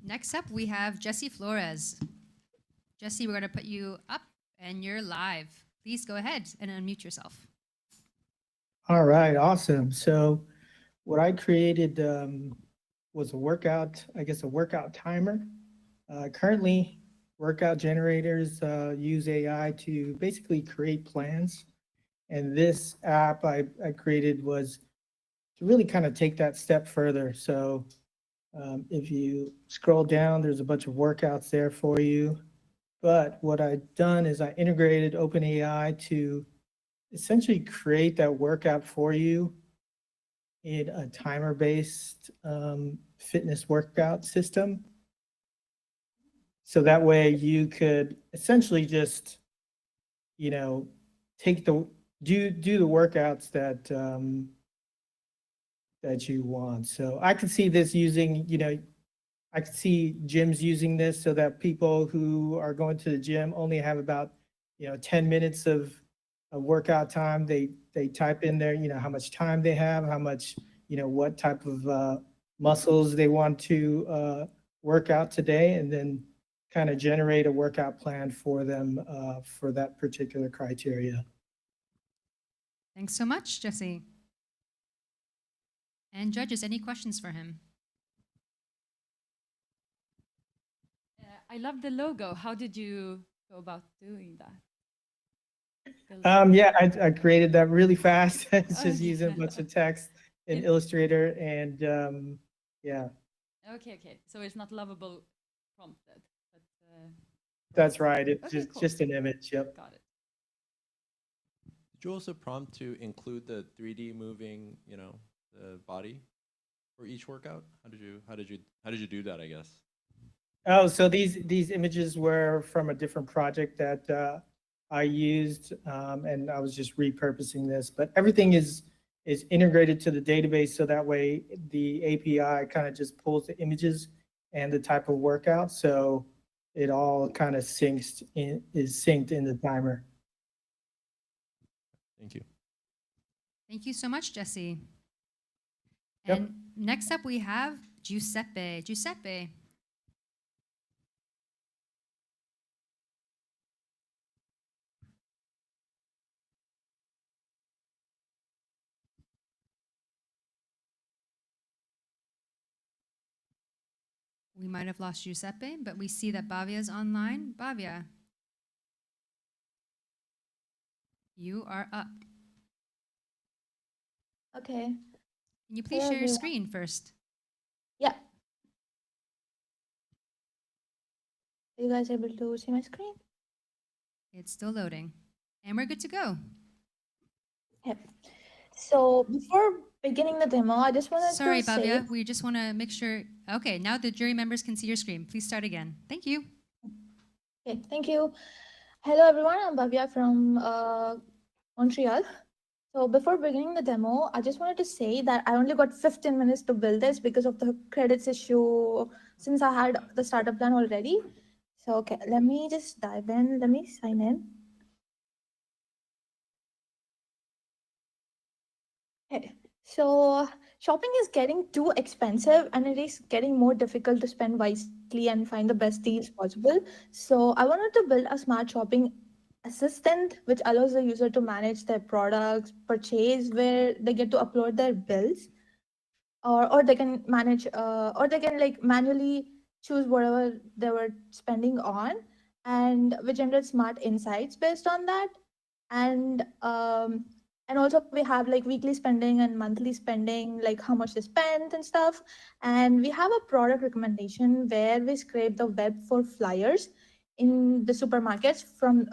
Next up, we have Jesse Flores. Jesse, we're going to put you up and you're live. Please go ahead and unmute yourself. All right, awesome. So what I created was a workout timer. Currently, workout generators use AI to basically create plans. And this app I created was to really kind of take that step further. So if you scroll down, there's a bunch of workouts there for you. But what I've done is I integrated OpenAI to essentially create that workout for you in a timer-based fitness workout system. So that way you could essentially just, take do the workouts that you want. So I could see this using, I could see gyms using this so that people who are going to the gym only have about, 10 minutes of workout time. They type in there, how much time they have, how much, what type of muscles they want to work out today, and then kind of generate a workout plan for them for that particular criteria. Thanks so much, Jesse. And judges, any questions for him? I love the logo. How did you go about doing that? Yeah, I created that really fast. It's just using a bunch of text in Illustrator, and yeah. Okay. So it's not Lovable prompted. That's right. It's okay, just an image. Yep. Got it. Did you also prompt to include the 3D moving, the body for each workout? How did you do that, I guess? Oh, so these images were from a different project that I used, and I was just repurposing this. But everything is integrated to the database, so that way the API kind of just pulls the images and the type of workout. So it all kind of is synced in the timer. Thank you. Thank you so much, Jesse. Yep. And next up, we have Giuseppe. Giuseppe. We might have lost Giuseppe, but we see that Bhavya is online. Bhavya, you are up. Okay. Can you please share your screen first? Yeah. Are you guys able to see my screen? It's still loading. And we're good to go. Yep. So before beginning the demo, I just wanted Sorry, to say... Bhavya, we just want to make sure. Okay, now the jury members can see your screen. Please start again. Thank you. Okay, thank you. Hello, everyone. I'm Bhavya from Montreal. So before beginning the demo, I just wanted to say that I only got 15 minutes to build this because of the credits issue since I had the startup done already. So, okay, let me just dive in. Let me sign in. Okay, so shopping is getting too expensive and it is getting more difficult to spend wisely and find the best deals possible. So I wanted to build a smart shopping assistant which allows the user to manage their products, purchase where they get to upload their bills, or they can manage or they can like manually choose whatever they were spending on, and we generate smart insights based on that. And and also we have like weekly spending and monthly spending, like how much they spent and stuff. And we have a product recommendation where we scrape the web for flyers in the supermarkets from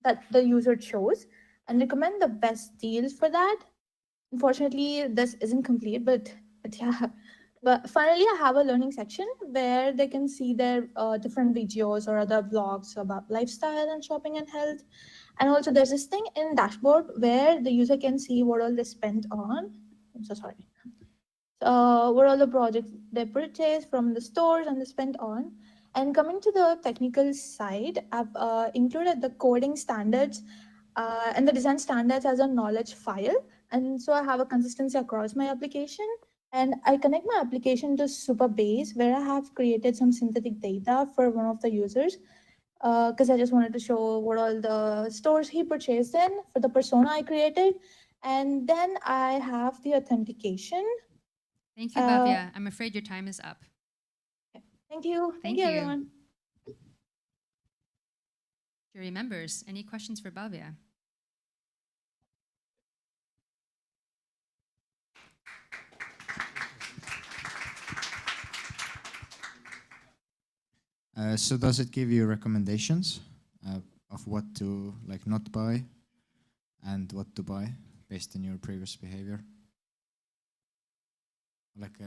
that the user chose and recommend the best deals for that. Unfortunately, this isn't complete, but yeah. But finally, I have a learning section where they can see their different videos or other blogs about lifestyle and shopping and health. And also, there's this thing in dashboard where the user can see what all they spent on. I'm so sorry. What all the projects they purchased from the stores and they spent on. And coming to the technical side, I've included the coding standards and the design standards as a knowledge file. And so I have a consistency across my application. And I connect my application to Superbase, where I have created some synthetic data for one of the users, because I just wanted to show what all the stores he purchased in for the persona I created. And then I have the authentication. Thank you, Bhavya. I'm afraid your time is up. Thank you. Thank you, you. everyone. Jury members, any questions for Bhavya? So does it give you recommendations of what to like not buy and what to buy based on your previous behavior? Like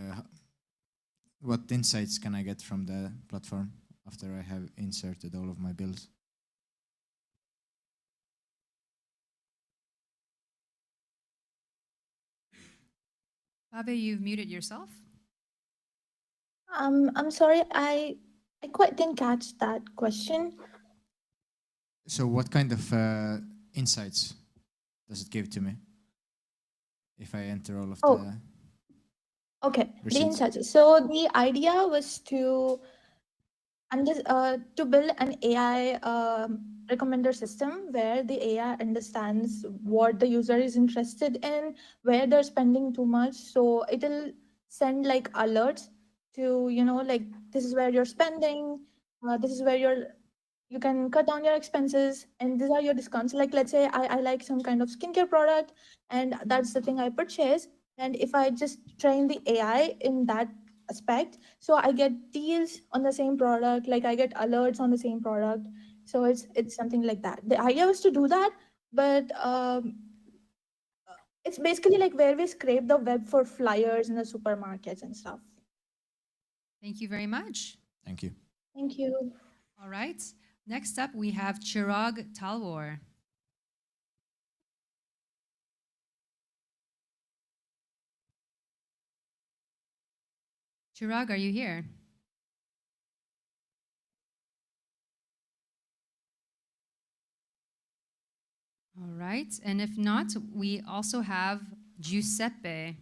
what insights can I get from the platform after I have inserted all of my bills? Bhavya, you've muted yourself. I'm sorry, I quite didn't catch that question. So what kind of insights does it give to me if I enter all of the Okay, the receipts? insights. So the idea was to build an AI recommender system where the AI understands what the user is interested in, where they're spending too much. So it'll send like alerts to, like this is where you're spending, this is where you can cut down your expenses, and these are your discounts. Like let's say I like some kind of skincare product and that's the thing I purchase. And if I just train the AI in that aspect, so I get deals on the same product, like I get alerts on the same product. So it's something like that. The idea was to do that, but it's basically like where we scrape the web for flyers in the supermarkets and stuff. Thank you very much. Thank you. Thank you. All right. Next up, we have Chirag Talwar. Chirag, are you here? All right. And if not, we also have Giuseppe.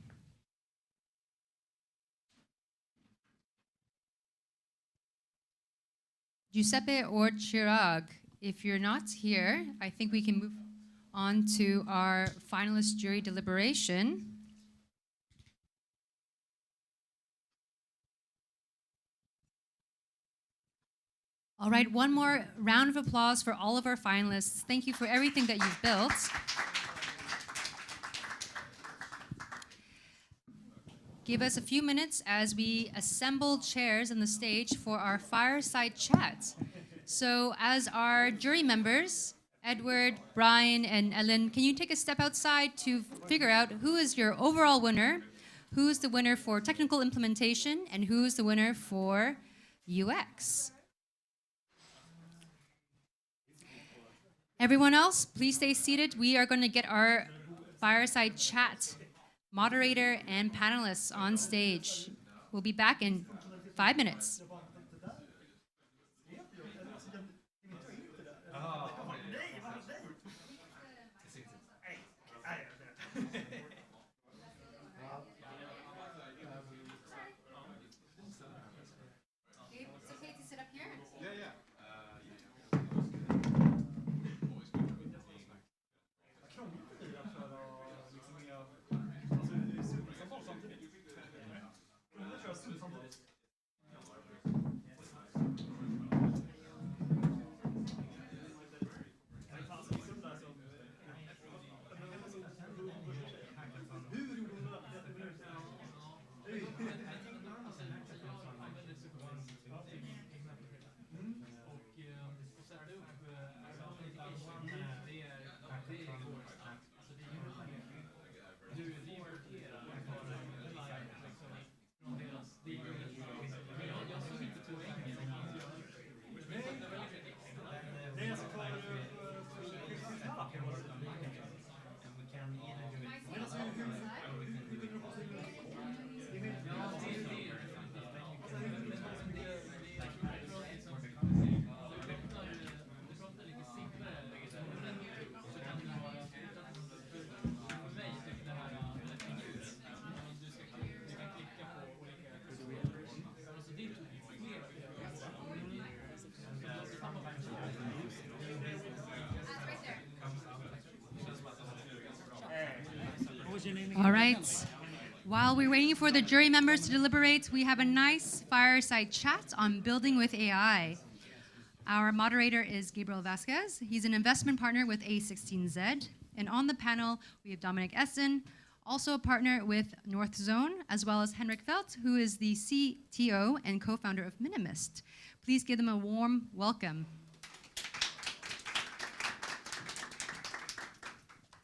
Giuseppe or Chirag, if you're not here, I think we can move on to our finalist jury deliberation. All right, one more round of applause for all of our finalists. Thank you for everything that you've built. Give us a few minutes as we assemble chairs on the stage for our Fireside Chat. So as our jury members, Edward, Brian, and Ellen, can you take a step outside to figure out who is your overall winner, who's the winner for technical implementation, and who's the winner for UX? Everyone else, please stay seated. We are going to get our Fireside Chat moderator and panelists on stage. We'll be back in 5 minutes. It's okay to sit up here. All right. While we're waiting for the jury members to deliberate, we have a nice fireside chat on building with AI. Our moderator is Gabriel Vasquez. He's an investment partner with a16z. And on the panel, we have Dominic Essen, also a partner with Northzone, as well as Henrik Felt, who is the CTO and co-founder of Minimist. Please give them a warm welcome.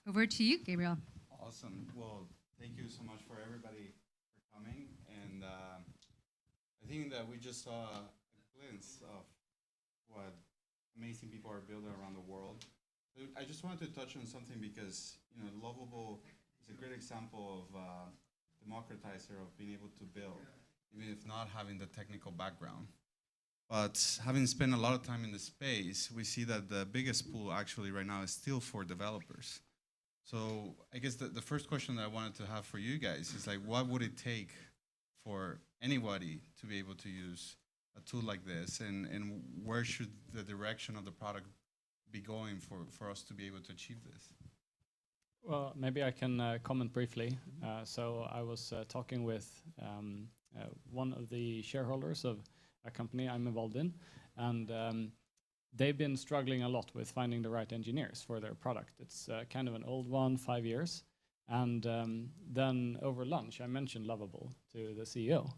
Over to you, Gabriel. Awesome. Well, thank you so much for everybody for coming. And I think that we just saw a glimpse of what amazing people are building around the world. So I just wanted to touch on something because, Lovable is a great example of democratizer of being able to build, even if not having the technical background. But having spent a lot of time in the space, we see that the biggest pool actually right now is still for developers. So I guess the first question that I wanted to have for you guys is like, what would it take for anybody to be able to use a tool like this, and where should the direction of the product be going for us to be able to achieve this? Well, maybe I can comment briefly. So I was talking with one of the shareholders of a company I'm involved in, and they've been struggling a lot with finding the right engineers for their product. It's kind of an old one, 5 years. And then over lunch, I mentioned Lovable to the CEO.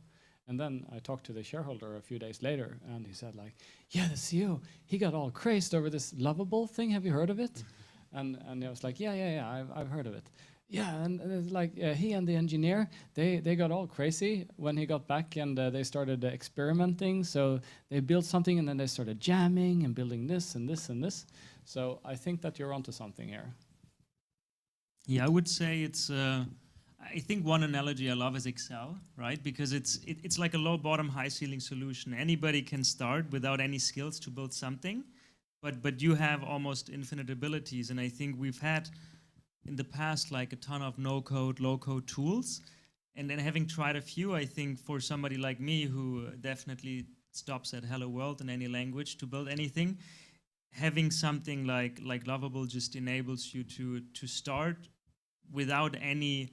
And then I talked to the shareholder a few days later, and he said like, yeah, the CEO, he got all crazed over this Lovable thing. Have you heard of it? And I was like, yeah, I've heard of it. Yeah, and it's like he and the engineer, they got all crazy when he got back, and they started experimenting. So they built something, and then they started jamming and building this and this and this. So I think that you're onto something here. Yeah, I would say it's. I think one analogy I love is Excel, right? Because it's like a low bottom, high ceiling solution. Anybody can start without any skills to build something, but you have almost infinite abilities. And I think we've had in the past like a ton of no-code, low-code tools. And then having tried a few, I think for somebody like me who definitely stops at hello world in any language to build anything, having something like Lovable just enables you to start without any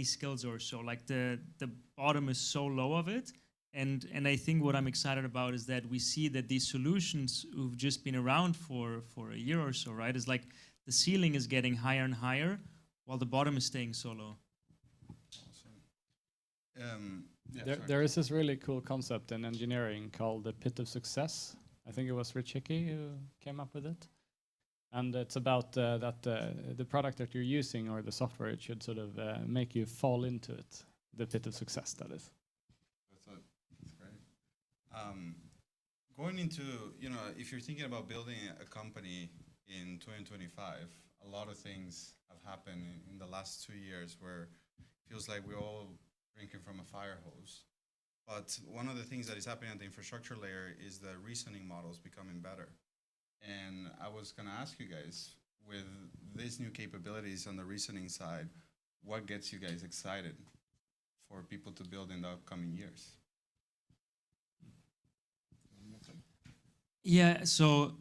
skills or so. Like the bottom is so low of it. And I think what I'm excited about is that we see that these solutions who've just been around for a year or so, right, is like the ceiling is getting higher and higher while the bottom is staying so low. Awesome. There is this really cool concept in engineering called the pit of success. I think it was Rich Hickey who came up with it. And it's about that the product that you're using or the software, it should sort of make you fall into it, the pit of success, that is. That's great. Going into, if you're thinking about building a company in 2025, a lot of things have happened in the last 2 years where it feels like we're all drinking from a fire hose. But one of the things that is happening at the infrastructure layer is the reasoning models becoming better. And I was going to ask you guys, with these new capabilities on the reasoning side, what gets you guys excited for people to build in the upcoming years? Yeah, so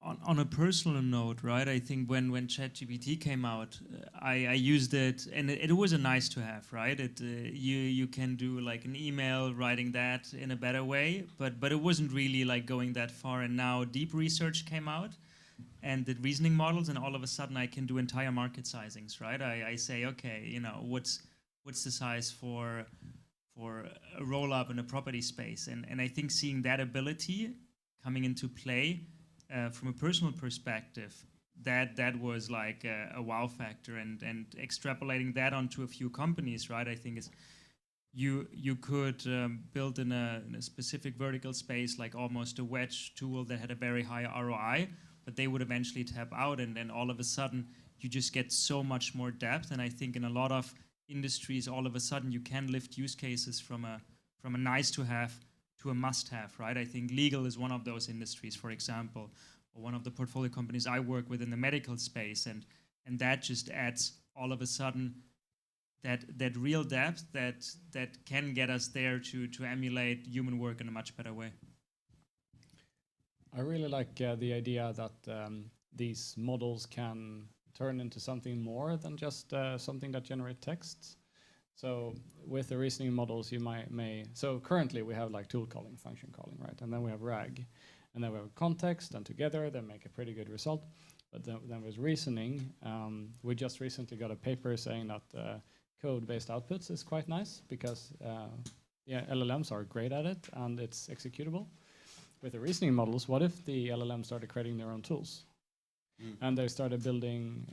on a personal note, right, I think when ChatGPT came out, I used it, and it was a nice to have, right? You can do like an email, writing that in a better way, but it wasn't really like going that far. And now deep research came out, and the reasoning models, and all of a sudden I can do entire market sizings, right? I say, okay, you know, what's the size for a roll up in a property space, and I think seeing that ability coming into play from a personal perspective, that was like a wow factor, and extrapolating that onto a few companies, right? I think is you could build in a specific vertical space like almost a wedge tool that had a very high ROI, but they would eventually tap out, and then all of a sudden you just get so much more depth. And I think in a lot of industries, all of a sudden you can lift use cases from a nice to have to a must have, right? I think legal is one of those industries, for example, or one of the portfolio companies I work with in the medical space, and that just adds all of a sudden that real depth that can get us there to emulate human work in a much better way. I really like the idea that these models can turn into something more than just something that generate texts. So with the reasoning models, you may. So currently we have like tool calling, function calling, right? And then we have RAG, and then we have context, and together they make a pretty good result. But then with reasoning, we just recently got a paper saying that code-based outputs is quite nice because LLMs are great at it and it's executable. With the reasoning models, what if the LLM started creating their own tools? And they started building,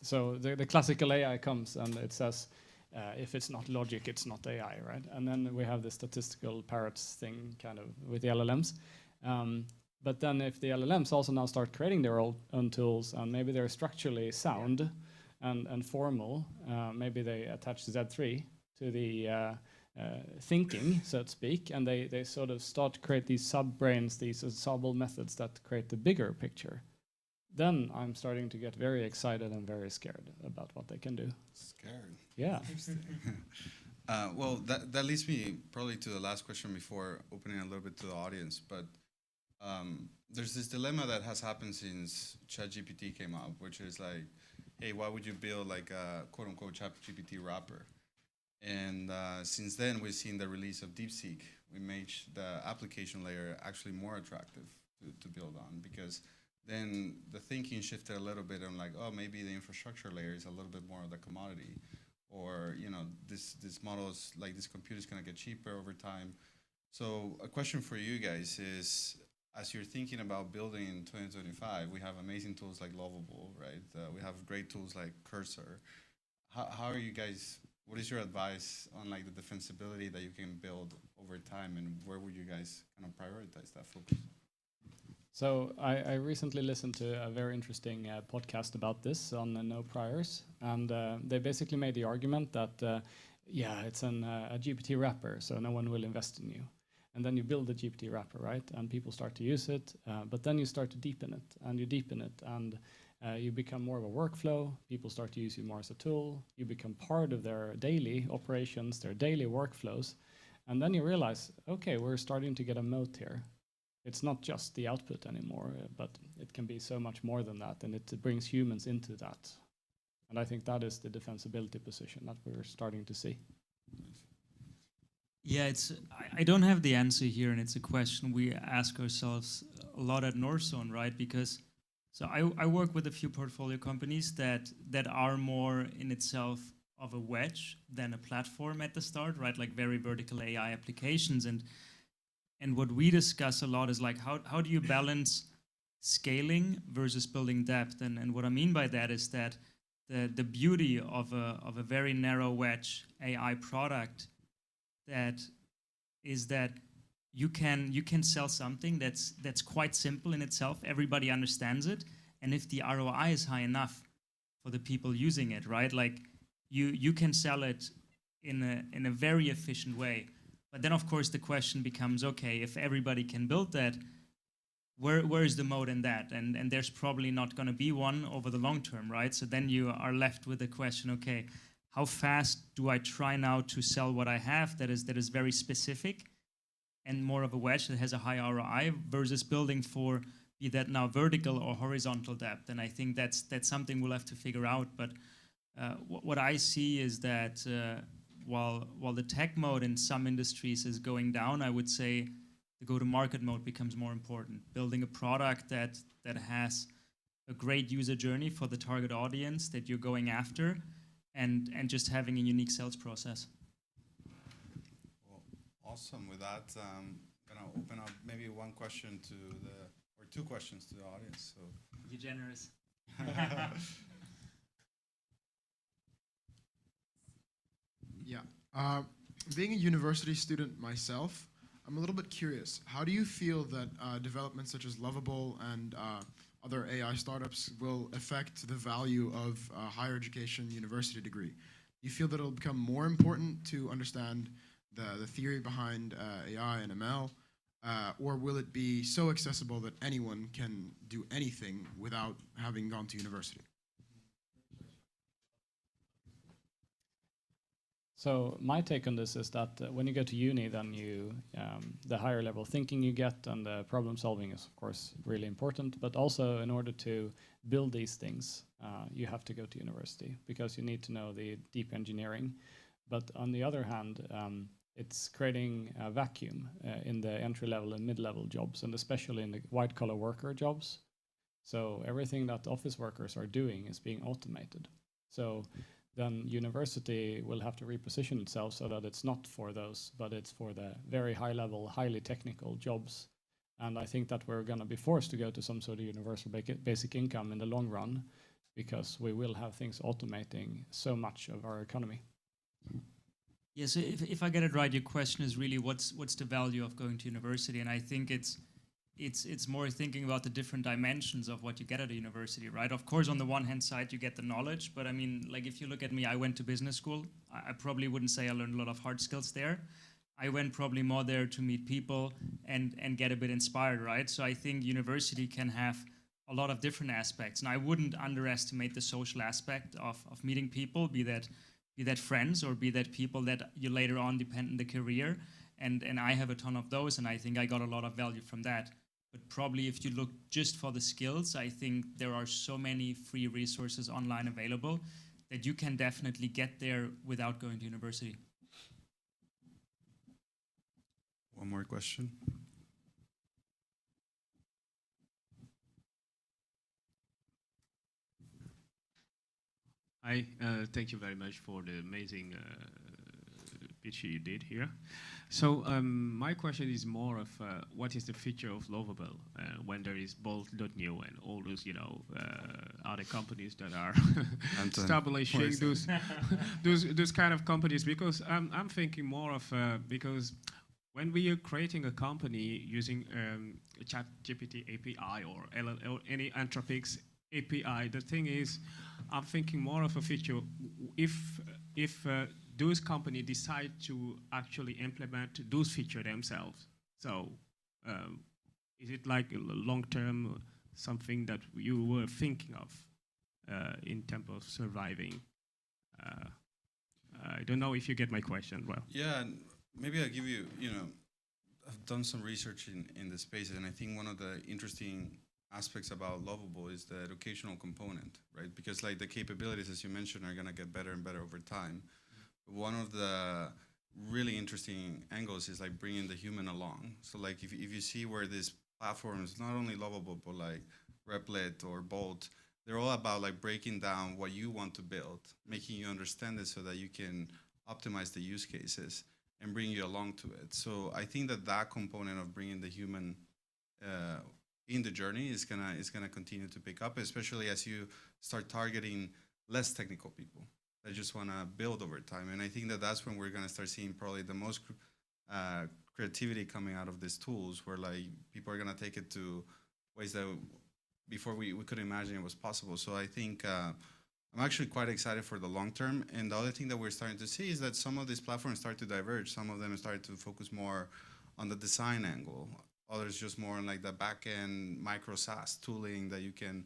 so the classical AI comes and it says, if it's not logic, it's not AI, right? And then we have the statistical parrots thing kind of with the LLMs. But then if the LLMs also now start creating their own tools, and maybe they're structurally sound and formal, maybe they attach Z3 to the thinking, so to speak, and they sort of start to create these sub-brains, these ensemble methods that create the bigger picture. Then I'm starting to get very excited and very scared about what they can do. Scared? Yeah. Well, that leads me probably to the last question before opening a little bit to the audience. But there's this dilemma that has happened since ChatGPT came out, which is like, hey, why would you build like a quote-unquote ChatGPT wrapper? And since then, we've seen the release of DeepSeek. We made the application layer actually more attractive to build on, because then the thinking shifted a little bit on like, oh, maybe the infrastructure layer is a little bit more of the commodity, or you know, this models, like this computer is gonna get cheaper over time. So a question for you guys is, as you're thinking about building in 2025, we have amazing tools like Lovable, right? We have great tools like Cursor. How are you guys? What is your advice on like the defensibility that you can build over time, and where would you guys kind of prioritize that focus? So I recently listened to a very interesting podcast about this on No Priors, and they basically made the argument that, it's a GPT wrapper, so no one will invest in you. And then you build the GPT wrapper, right? And people start to use it, but then you start to deepen it, and you deepen it, and you become more of a workflow. People start to use you more as a tool. You become part of their daily operations, their daily workflows. And then you realize, okay, we're starting to get a moat here. It's not just the output anymore, but it can be so much more than that, and it brings humans into that. And I think that is the defensibility position that we're starting to see. Yeah, I don't have the answer here, and it's a question we ask ourselves a lot at Northzone, right? Because so I work with a few portfolio companies that are more in itself of a wedge than a platform at the start, right? Like very vertical AI applications. And what we discuss a lot is like how do you balance scaling versus building depth? And what I mean by that is that the beauty of a very narrow wedge AI product that you can sell something that's quite simple in itself. Everybody understands it, and if the ROI is high enough, for the people using it, right? Like you can sell it in a very efficient way. But then of course the question becomes, okay, if everybody can build that, where is the mode in that? And there's probably not going to be one over the long term, right? So then you are left with the question, okay, how fast do I try now to sell what I have that is very specific and more of a wedge that has a high ROI versus building for be that now vertical or horizontal depth? And I think that's something we'll have to figure out. But what I see is that while the tech mode in some industries is going down, I would say the go-to-market mode becomes more important. Building a product that has a great user journey for the target audience that you're going after, and just having a unique sales process. Well, awesome. With that, I'm gonna open up maybe one question to or two questions to the audience. So you're generous. Yeah. Being a university student myself, I'm a little bit curious. How do you feel that developments such as Lovable and other AI startups will affect the value of a higher education university degree? Do you feel that it'll become more important to understand the theory behind AI and ML, or will it be so accessible that anyone can do anything without having gone to university? So my take on this is that when you go to uni, then the higher level thinking you get and the problem solving is of course really important. But also in order to build these things, you have to go to university because you need to know the deep engineering. But on the other hand, it's creating a vacuum in the entry level and mid level jobs, and especially in the white collar worker jobs. So everything that office workers are doing is being automated. So then university will have to reposition itself so that it's not for those, but it's for the very high level, highly technical jobs. And I think that we're going to be forced to go to some sort of universal basic income in the long run, because we will have things automating so much of our economy. Yeah, so if I get it right, your question is really what's the value of going to university? And I think it's more thinking about the different dimensions of what you get at a university, right? Of course, on the one hand side, you get the knowledge, but I mean, like if you look at me, I went to business school. I probably wouldn't say I learned a lot of hard skills there. I went probably more there to meet people and get a bit inspired, right? So I think university can have a lot of different aspects, and I wouldn't underestimate the social aspect of meeting people, be that friends or be that people that you later on depend on the career. And I have a ton of those, and I think I got a lot of value from that. But probably if you look just for the skills, I think there are so many free resources online available that you can definitely get there without going to university. one more question. Hi, thank you very much for the amazing pitch you did here. So my question is more of what is the future of Lovable when there is Bolt.new and all those, other companies that are establishing those kind of companies? Because I'm thinking more of because when we are creating a company using a ChatGPT API or any Anthropic's API, the thing is, I'm thinking more of a future if those companies decide to actually implement those features themselves. So is it like a long-term something that you were thinking of in terms of surviving? I don't know if you get my question well. Yeah, and maybe I'll give you, I've done some research in the space, and I think one of the interesting aspects about Lovable is the educational component, right? Because like the capabilities, as you mentioned, are gonna get better and better over time. One of the really interesting angles is like bringing the human along. So like if you see where these platforms, not only Lovable, but like Replit or Bolt, they're all about like breaking down what you want to build, making you understand it so that you can optimize the use cases and bring you along to it. So I think that component of bringing the human in the journey is gonna continue to pick up, especially as you start targeting less technical people that just want to build over time. And I think that's when we're going to start seeing probably the most creativity coming out of these tools, where like people are going to take it to ways that before we couldn't imagine it was possible. So I think I'm actually quite excited for the long term. And the other thing that we're starting to see is that some of these platforms start to diverge. Some of them start to focus more on the design angle. Others just more on like the back-end micro SaaS tooling that you can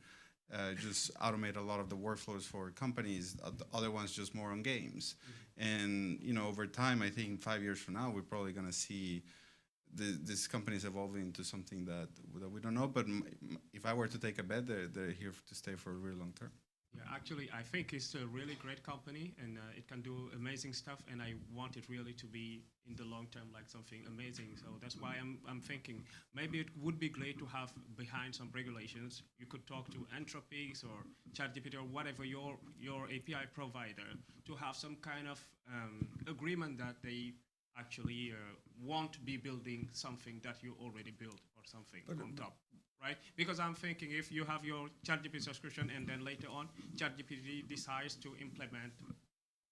just automate a lot of the workflows for companies. The other ones just more on games. And you know, over time, I think 5 years from now, we're probably going to see these companies evolving into something that we don't know. But if I were to take a bet, they're here to stay for a really long term. Yeah, actually, I think it's a really great company, and it can do amazing stuff, and I want it really to be in the long term like something amazing. So that's why I'm thinking maybe it would be great to have behind some regulations. You could talk to Anthropics or ChatGPT or whatever your API provider to have some kind of agreement that they actually won't be building something that you already built or something on top. Right? Because I'm thinking if you have your ChatGPT subscription and then later on ChatGPT decides to implement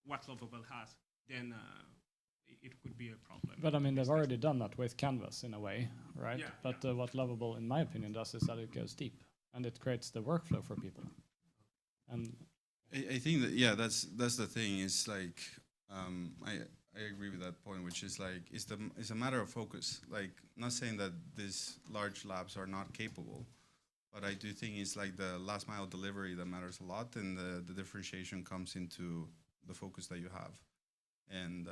what Lovable has, then it could be a problem. But I mean, they've already done that with Canvas in a way, right? Yeah, But what Lovable, in my opinion, does is that it goes deep and it creates the workflow for people. And I think that, yeah, that's the thing. Is like I agree with that point, which is like it's a matter of focus. Like, not saying that these large labs are not capable, but I do think it's like the last mile delivery that matters a lot, and the differentiation comes into the focus that you have. And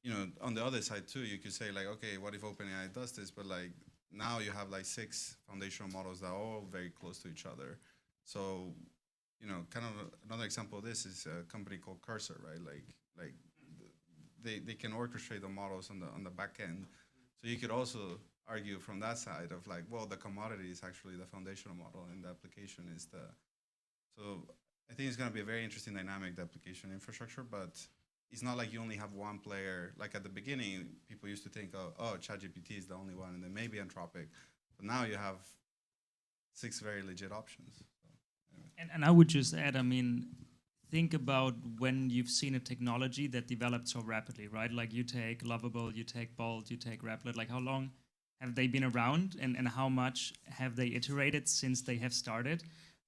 you know, on the other side too, you could say like, okay, what if OpenAI does this? But like now you have like 6 foundational models that are all very close to each other. So, you know, kind of another example of this is a company called Cursor, right? Like they can orchestrate the models on the back end. So you could also argue from that side of like, well, the commodity is actually the foundational model and the application is the. So I think it's going to be a very interesting dynamic, the application infrastructure, but it's not like you only have one player. Like at the beginning, people used to think, oh, ChatGPT is the only one, and then maybe Anthropic. But now you have 6 very legit options. So, anyway. And I would just add, I mean, think about when you've seen a technology that developed so rapidly, right? Like you take Lovable, you take Bolt, you take Replit. Like how long have they been around, and how much have they iterated since they have started,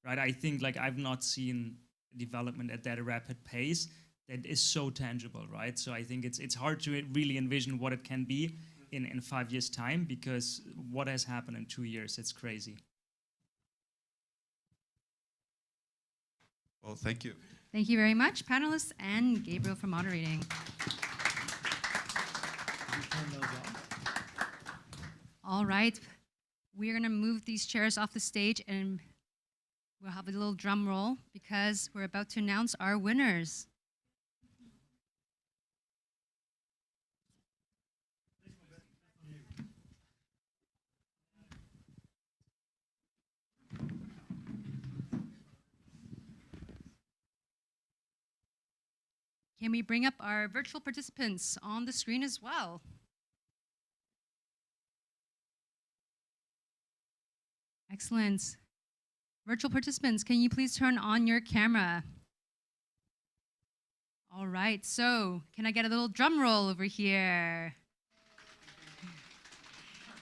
right? I think like I've not seen development at that rapid pace that is so tangible, right? So I think it's hard to really envision what it can be in 5 years' time, because what has happened in 2 years, it's crazy. Well, thank you. Thank you very much, panelists, and Gabriel for moderating. All right, we're gonna move these chairs off the stage and we'll have a little drum roll because we're about to announce our winners. Can we bring up our virtual participants on the screen as well? Excellent. Virtual participants, can you please turn on your camera? All right, so can I get a little drum roll over here?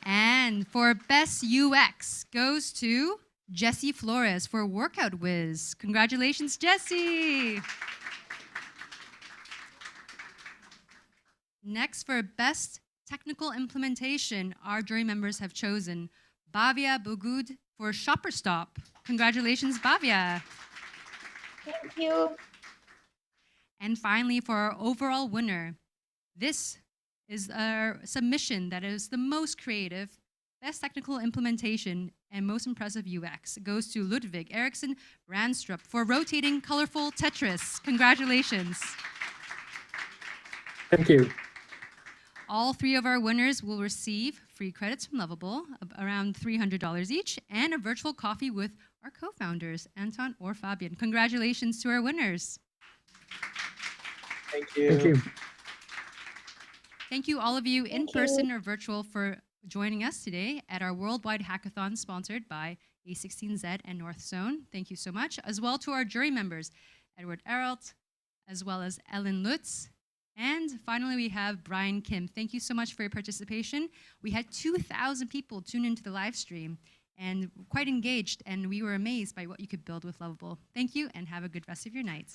And for Best UX goes to Jessie Flores for Workout Wiz. Congratulations, Jessie. Next, for Best Technical Implementation, our jury members have chosen Bhavya Bugud for Shopper Stop. Congratulations, Bhavya. Thank you. And finally, for our overall winner, this is our submission that is the most creative, best technical implementation, and most impressive UX. It goes to Ludwig Eriksson Brandstrup for Rotating Colorful Tetris. Congratulations. Thank you. All 3 of our winners will receive free credits from Lovable, around $300 each, and a virtual coffee with our co-founders, Anton or Fabian. Congratulations to our winners. Thank you. Thank you. Thank you all of you in person or virtual for joining us today at our Worldwide Hackathon sponsored by a16z and Northzone. Thank you so much. As well to our jury members, Edward Eralt, as well as Ellen Lutz. And finally, we have Brian Kim. Thank you so much for your participation. We had 2,000 people tune into the live stream. and quite engaged, and we were amazed by what you could build with Lovable. Thank you, and have a good rest of your night.